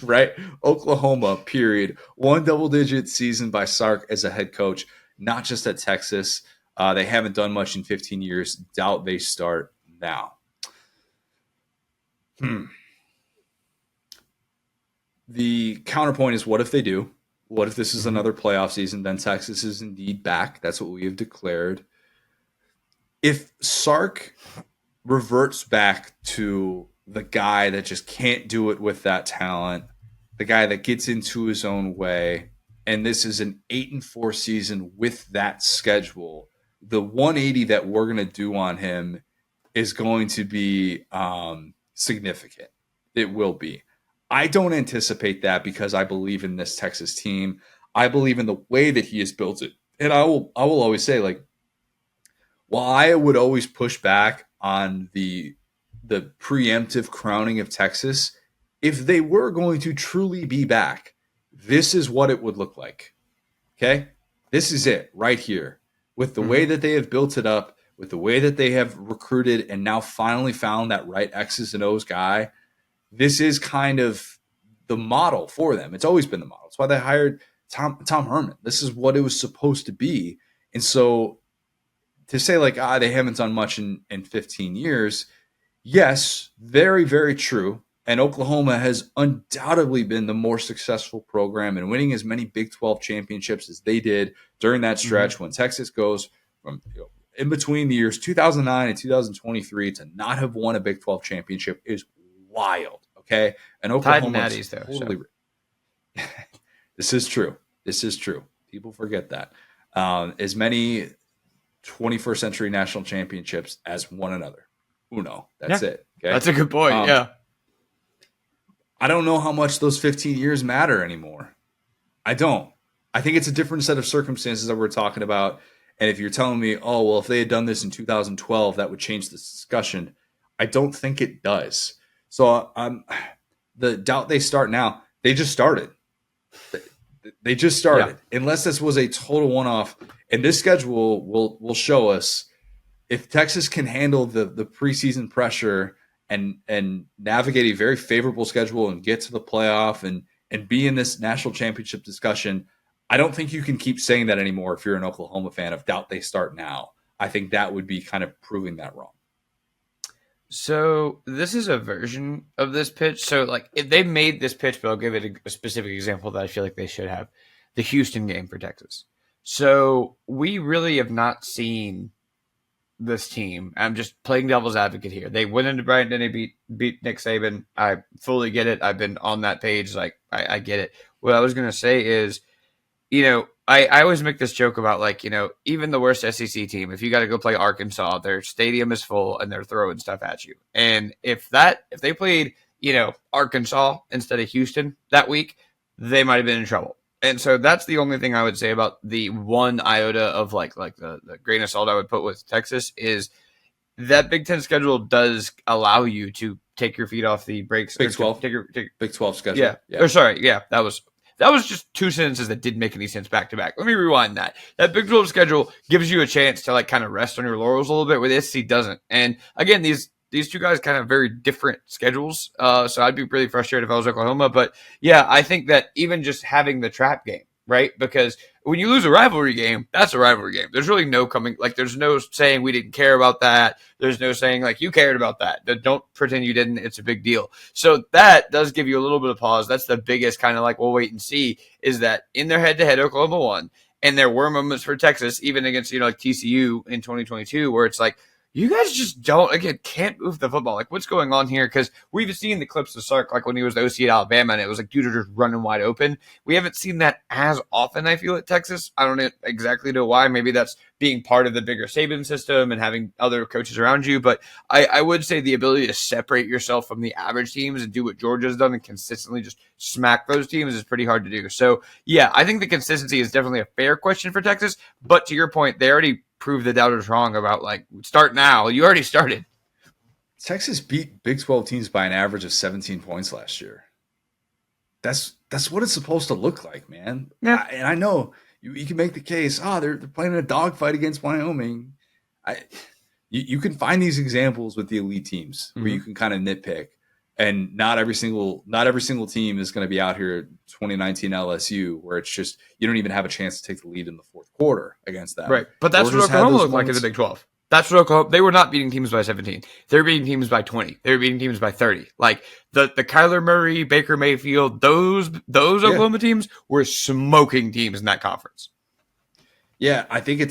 S1: Right? Oklahoma, period. One double-digit season by Sark as a head coach, not just at Texas. They haven't done much in 15 years. Doubt they start now. The counterpoint is, what if they do? What if this is another playoff season? Then Texas is indeed back. That's what we have declared. If Sark reverts back to the guy that just can't do it with that talent, the guy that gets into his own way, and this is an 8-4 season with that schedule, the 180 that we're going to do on him is going to be significant. It will be. I don't anticipate that, because I believe in this Texas team. I believe in the way that he has built it. And I will always say, like, while I would always push back on the preemptive crowning of Texas, if they were going to truly be back, this is what it would look like. Okay? This is it right here. With the way that they have built it up, with the way that they have recruited and now finally found that right X's and O's guy, this is kind of the model for them. It's always been the model. It's why they hired Tom Herman. This is what it was supposed to be. And so to say like, they haven't done much in 15 years, yes, very, very true. And Oklahoma has undoubtedly been the more successful program in winning as many Big 12 championships as they did during that stretch when Texas goes from in between the years 2009 and 2023 to not have won a Big 12 championship is wild. Okay. And Oklahoma
S2: Natties, though,
S1: totally. So. This is true. This is true. People forget that. As many 21st century national championships as one another. Uno. That's it. Okay.
S2: That's a good point. Yeah.
S1: I don't know how much those 15 years matter anymore. I don't. I think it's a different set of circumstances that we're talking about. And if you're telling me, oh, well, if they had done this in 2012, that would change this discussion. I don't think it does. So the doubt they start now, they just started. They just started. Yeah. Unless this was a total one-off. And this schedule will show us if Texas can handle the preseason pressure and navigate a very favorable schedule and get to the playoff and be in this national championship discussion. I don't think you can keep saying that anymore if you're an Oklahoma fan of doubt they start now. I think that would be kind of proving that wrong.
S2: So this is a version of this pitch. So like if they made this pitch, but I'll give it a specific example that I feel like they should have. The Houston game for Texas. So we really have not seen this team. I'm just playing devil's advocate here. They went into Bryant-Denny, beat Nick Saban. I fully get it. I've been on that page. Like I get it. What I was going to say is, I always make this joke about like, even the worst SEC team, if you got to go play Arkansas, their stadium is full and they're throwing stuff at you. And if they played, Arkansas instead of Houston that week, they might have been in trouble. And so that's the only thing I would say about the one iota of like the grain of salt I would put with Texas is that Big Ten schedule does allow you to take your feet off the brakes.
S1: Big 12. Big 12 schedule.
S2: Yeah. Or sorry. Yeah. That was just two sentences that didn't make any sense back to back. Let me rewind that. That Big 12 schedule gives you a chance to like kind of rest on your laurels a little bit, where the SEC doesn't. And again, these two guys kind of very different schedules. So I'd be really frustrated if I was Oklahoma. But yeah, I think that even just having the trap game, right? Because when you lose a rivalry game, that's a rivalry game. There's really there's no saying we didn't care about that. There's no saying like you cared about that. Don't pretend you didn't. It's a big deal. So that does give you a little bit of pause. That's the biggest kind of like, we'll wait and see, is that in their head-to-head, Oklahoma won. And there were moments for Texas, even against, like TCU in 2022, where it's like, you guys just can't move the football. Like, what's going on here? Because we've seen the clips of Sark, like when he was the OC at Alabama, and it was like dudes are just running wide open. We haven't seen that as often, I feel, at Texas. I don't exactly know why. Maybe that's being part of the bigger Saban system and having other coaches around you. But I would say the ability to separate yourself from the average teams and do what Georgia's done and consistently just smack those teams is pretty hard to do. So, yeah, I think the consistency is definitely a fair question for Texas. But to your point, they already prove the doubters wrong about like start now. You already started.
S1: Texas beat Big 12 teams by an average of 17 points last year. That's what it's supposed to look like, man.
S2: Yeah.
S1: And I know you can make the case, they're playing a dogfight against Wyoming. You can find these examples with the elite teams where you can kind of nitpick, and not every single team is going to be out here 2019 LSU, where it's just you don't even have a chance to take the lead in the fourth quarter against them.
S2: Right, but that's what Oklahoma looked like in the Big 12. That's what Oklahoma. They were not beating teams by 17. They were beating teams by 20. They were beating teams by 30. Like the Kyler Murray, Baker Mayfield, those Oklahoma teams were smoking teams in that conference.
S1: Yeah, I think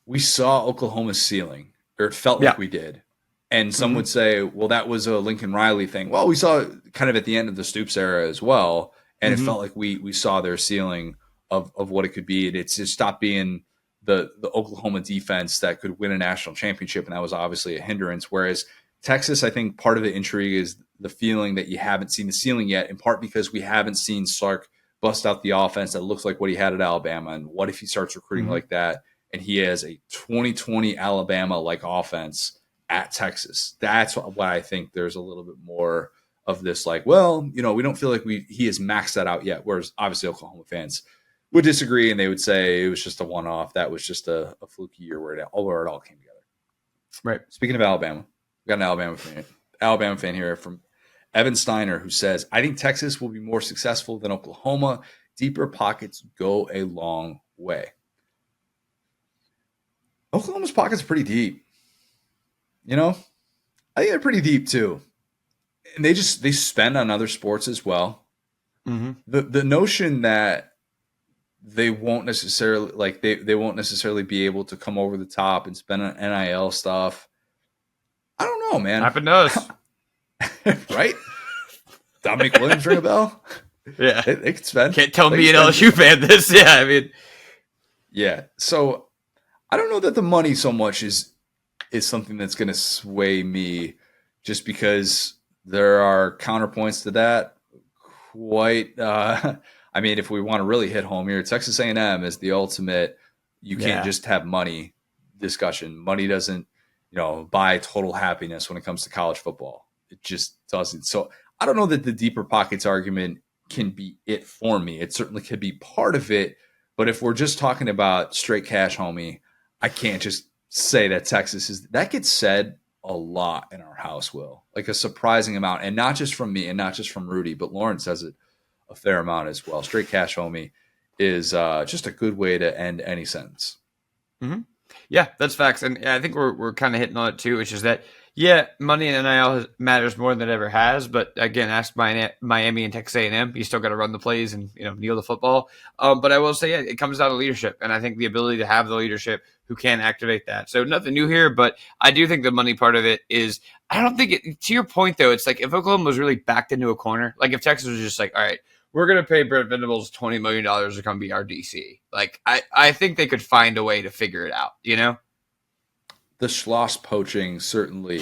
S1: we saw Oklahoma's ceiling, or it felt like we did. And some would say, well, that was a Lincoln Riley thing. Well, we saw it kind of at the end of the Stoops era as well. And it felt like we saw their ceiling of what it could be. It's just stopped being the Oklahoma defense that could win a national championship. And that was obviously a hindrance. Whereas Texas, I think part of the intrigue is the feeling that you haven't seen the ceiling yet, in part because we haven't seen Sark bust out the offense that looks like what he had at Alabama. And what if he starts recruiting like that and he has a 2020 Alabama-like offense at Texas? That's why I think there's a little bit more of this, like, well, we don't feel like he has maxed that out yet. Whereas obviously Oklahoma fans would disagree, and they would say it was just a one-off. That was just a fluky year where it all came together.
S2: Right.
S1: Speaking of Alabama, we got an Alabama fan here from Evan Steiner, who says, I think Texas will be more successful than Oklahoma. Deeper pockets go a long way. Oklahoma's pockets are pretty deep. You know, I think they're pretty deep too. And they spend on other sports as well.
S2: Mm-hmm.
S1: The notion that they won't necessarily they won't necessarily be able to come over the top and spend on NIL stuff. I don't know, man.
S2: Happened to us.
S1: Right? Dominic Williams ring a bell?
S2: Yeah.
S1: They could spend.
S2: Can't tell me an LSU fan this. Yeah, I mean.
S1: Yeah. So I don't know that the money so much is something that's going to sway me, just because there are counterpoints to that. I mean, if we want to really hit home here, Texas A&M is the ultimate. You can't just have money discussion. Money doesn't, buy total happiness when it comes to college football. It just doesn't. So I don't know that the deeper pockets argument can be it for me. It certainly could be part of it. But if we're just talking about straight cash, homie, I can't just say that Texas is. That gets said a lot in our house, Will. Like a surprising amount. And not just from me and not just from Rudy, but Lauren says it a fair amount as well. Straight cash, homie, is just a good way to end any sentence.
S2: Mm-hmm. Yeah, that's facts. And I think we're kind of hitting on it too, which is that, money in NIL matters more than it ever has. But again, ask Miami and Texas A&M. You still got to run the plays and kneel the football. But I will say, it comes down to leadership, and I think the ability to have the leadership who can activate that. So nothing new here, but I do think the money part of it is. I don't think it. To your point though, it's like if Oklahoma was really backed into a corner, like if Texas was just like, all right, we're going to pay Brent Venables $20 million to come be our DC. Like, I think they could find a way to figure it out,
S1: The Schloss poaching certainly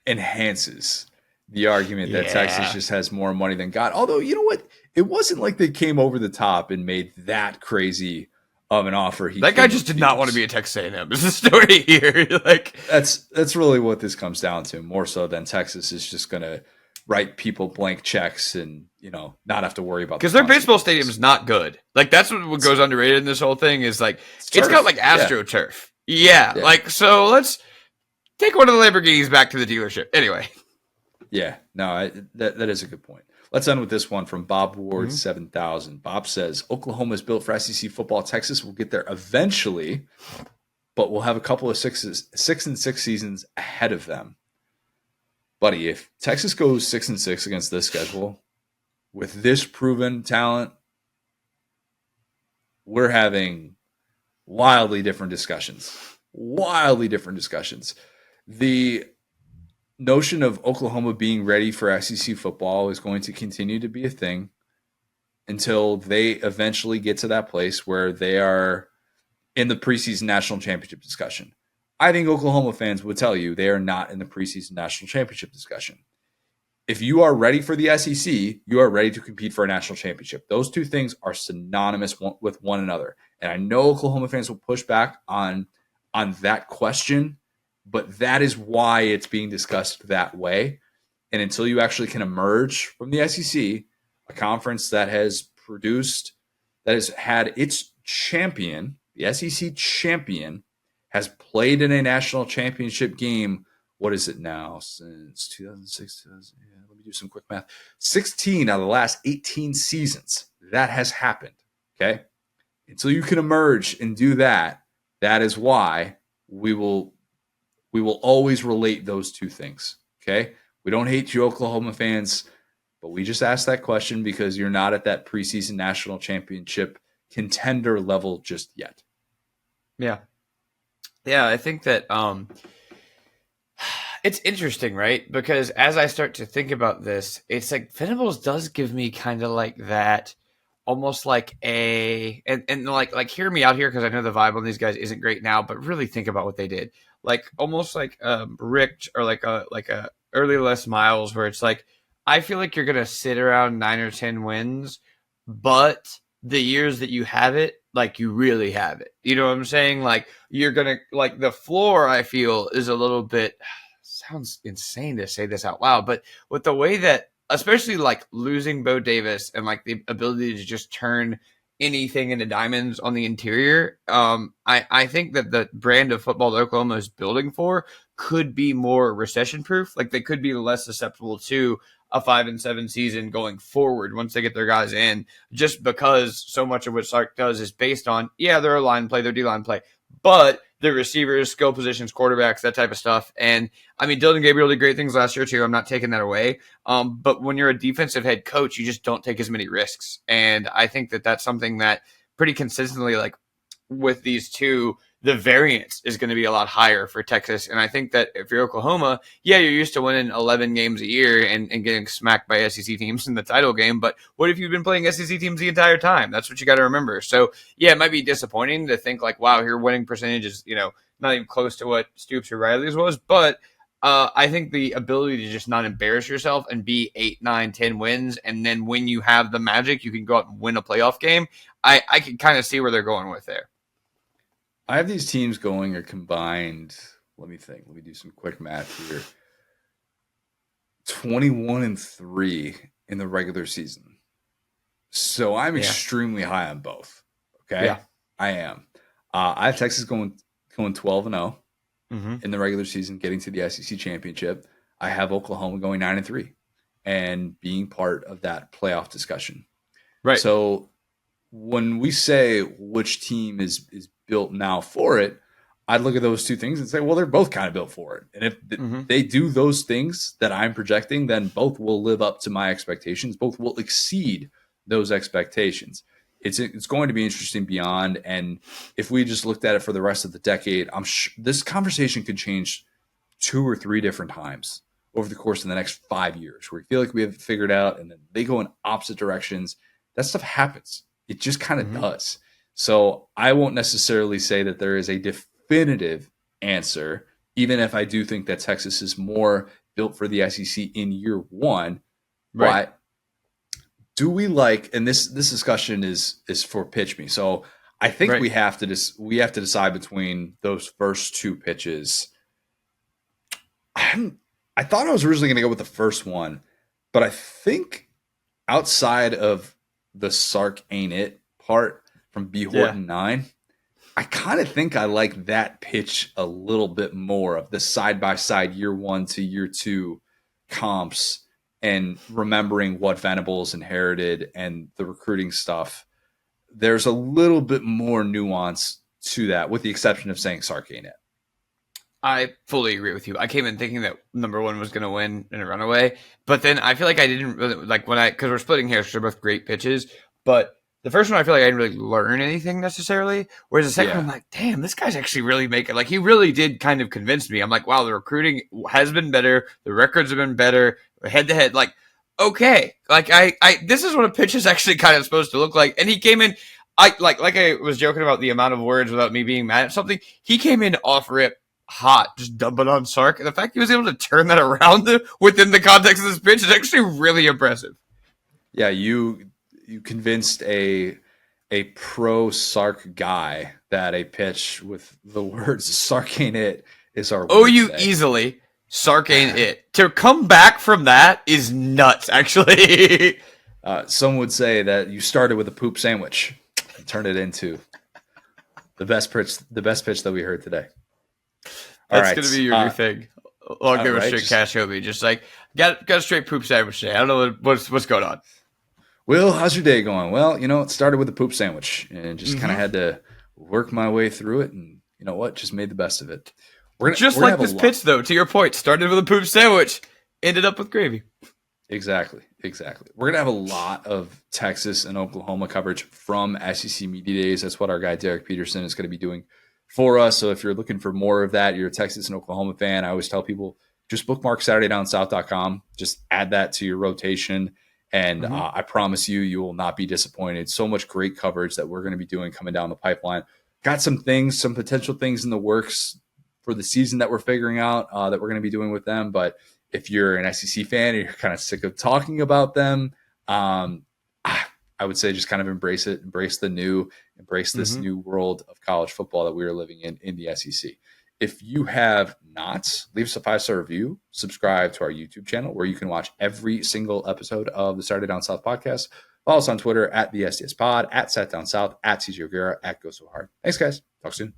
S1: enhances the argument that Texas just has more money than God. Although, you know what? It wasn't like they came over the top and made that crazy of an offer.
S2: That guy just did not want to be a Texas A&M. Is the story here? Like,
S1: that's really what this comes down to, more so than Texas is just going to write people blank checks and not have to worry about,
S2: because their baseball stadium is not good. Like, that's what goes underrated in this whole thing is like it's got like AstroTurf. Yeah. Like, so let's take one of the Lamborghinis back to the dealership. Anyway.
S1: Yeah, no, that is a good point. Let's end with this one from Bob Ward 7000. Bob says Oklahoma is built for SEC football. Texas will get there eventually, but we'll have a couple of 6-6 seasons ahead of them. Buddy, if Texas goes 6-6 against this schedule with this proven talent, we're having wildly different discussions. The notion of Oklahoma being ready for SEC football is going to continue to be a thing until they eventually get to that place where they are in the preseason national championship discussion. I think Oklahoma fans would tell you they are not in the preseason national championship discussion. If you are ready for the SEC, you are ready to compete for a national championship. Those two things are synonymous with one another. And I know Oklahoma fans will push back on that question, but that is why it's being discussed that way. And until you actually can emerge from the SEC, a conference that has had its champion, the SEC champion, has played in a national championship game. What is it now? Since 2006. Let me do some quick math. 16 out of the last 18 seasons. That has happened. Okay. Until you can emerge and do that, that is why we will always relate those two things. Okay. We don't hate you, Oklahoma fans, but we just asked that question because you're not at that preseason national championship contender level just yet.
S2: Yeah. Yeah, I think that it's interesting, right? Because as I start to think about this, it's like Venables does give me kind of like that, almost like and like hear me out here because I know the vibe on these guys isn't great now, but really think about what they did. Like almost like Rick or like a early Les Miles, where it's like I feel like you're gonna sit around 9 or 10 wins, but the years that you have it, like you really have it. You know what I'm saying? Like you're going to, like the floor, I feel is a little bit, sounds insane to say this out loud, but with the way that, especially like losing Bo Davis and like the ability to just turn anything into diamonds on the interior, I think that the brand of football that Oklahoma is building for could be more recession proof. Like they could be less susceptible to a 5-7 season going forward once they get their guys in, just because so much of what Sark does is based on, yeah, their line play, their D line play, but the receivers, skill positions, quarterbacks, that type of stuff. And I mean, Dylan Gabriel did great things last year too. I'm not taking that away. But when you're a defensive head coach, you just don't take as many risks. And I think that that's something that pretty consistently, like with these two, the variance is going to be a lot higher for Texas. And I think that if you're Oklahoma, yeah, you're used to winning 11 games a year and getting smacked by SEC teams in the title game. But what if you've been playing SEC teams the entire time? That's what you got to remember. So, yeah, it might be disappointing to think like, wow, your winning percentage is, not even close to what Stoops or Riley's was. But I think the ability to just not embarrass yourself and be 8, 9, 10 wins, and then when you have the magic, you can go out and win a playoff game. I can kind of see where they're going with there.
S1: I have these teams going a combined, let me think. Let me do some quick math here. 21-3 in the regular season. So I'm extremely high on both. Okay?
S2: Yeah.
S1: I am. I have Texas going 12-0 in the regular season, getting to the SEC championship. I have Oklahoma going 9-3 and being part of that playoff discussion.
S2: Right.
S1: So when we say which team is built now for it, I'd look at those two things and say, well, they're both kind of built for it. And if they do those things that I'm projecting, then both will live up to my expectations. Both will exceed those expectations. It's going to be interesting beyond. And if we just looked at it for the rest of the decade, I'm sure this conversation could change 2 or 3 different times over the course of the next 5 years, where we feel like we have it figured out and then they go in opposite directions. That stuff happens. It just kind of does. So I won't necessarily say that there is a definitive answer, even if I do think that Texas is more built for the SEC in year one.
S2: Right.
S1: But do we like, and this discussion is for pitch me. So I think we have to decide between those first 2 pitches. I thought I was originally going to go with the first one, but I think outside of the Sark ain't it part from B. Horton 9, I kind of think I like that pitch a little bit more, of the side-by-side year 1 to year 2 comps and remembering what Venables inherited and the recruiting stuff. There's a little bit more nuance to that, with the exception of saying Sark ain't it.
S2: I fully agree with you. I came in thinking that number 1 was going to win in a runaway, but then I feel like I didn't really like because we're splitting hairs. They're both great pitches, but the first one I feel like I didn't really learn anything necessarily. Whereas the second one, I'm like, damn, this guy's actually really making. Like, he really did kind of convince me. I'm like, wow, the recruiting has been better, the records have been better, head to head. Like, okay, like I this is what a pitch is actually kind of supposed to look like. And he came in. I was joking about the amount of words without me being mad at something. He came in off rip hot, just dumping on Sark. And the fact he was able to turn that around within the context of this pitch is actually really impressive.
S1: Yeah, you convinced a pro Sark guy that a pitch with the words "Sark ain't it" is our.
S2: Oh, you today. Easily Sark ain't it. To come back from that is nuts. Actually,
S1: some would say that you started with a poop sandwich and turned it into the best pitch that we heard today.
S2: That's going to be your new thing. I'll give a straight cash Hobie. Just like, got a straight poop sandwich today. I don't know what's going on.
S1: Will, how's your day going? Well, it started with a poop sandwich and just kind of had to work my way through it. And you know what? Just made the best of it. We're like
S2: this pitch, though, to your point, started with a poop sandwich, ended up with gravy.
S1: Exactly. We're going to have a lot of Texas and Oklahoma coverage from SEC Media Days. That's what our guy Derek Peterson is going to be doing for us. So if you're looking for more of that, you're a Texas and Oklahoma fan, I always tell people, just bookmark SaturdayDownSouth.com. Just add that to your rotation. And I promise you will not be disappointed. So much great coverage that we're going to be doing coming down the pipeline. Got some potential things in the works for the season that we're figuring out that we're going to be doing with them. But if you're an SEC fan and you're kind of sick of talking about them, I would say just kind of embrace it, embrace the new, embrace this new world of college football that we are living in the SEC. If you have not, leave us a 5-star review, subscribe to our YouTube channel where you can watch every single episode of the Saturday Down South podcast. Follow us on Twitter at the SDS Pod, at Sat Down South, at CJ O'Gara, at Go So Hard. Thanks, guys. Talk soon.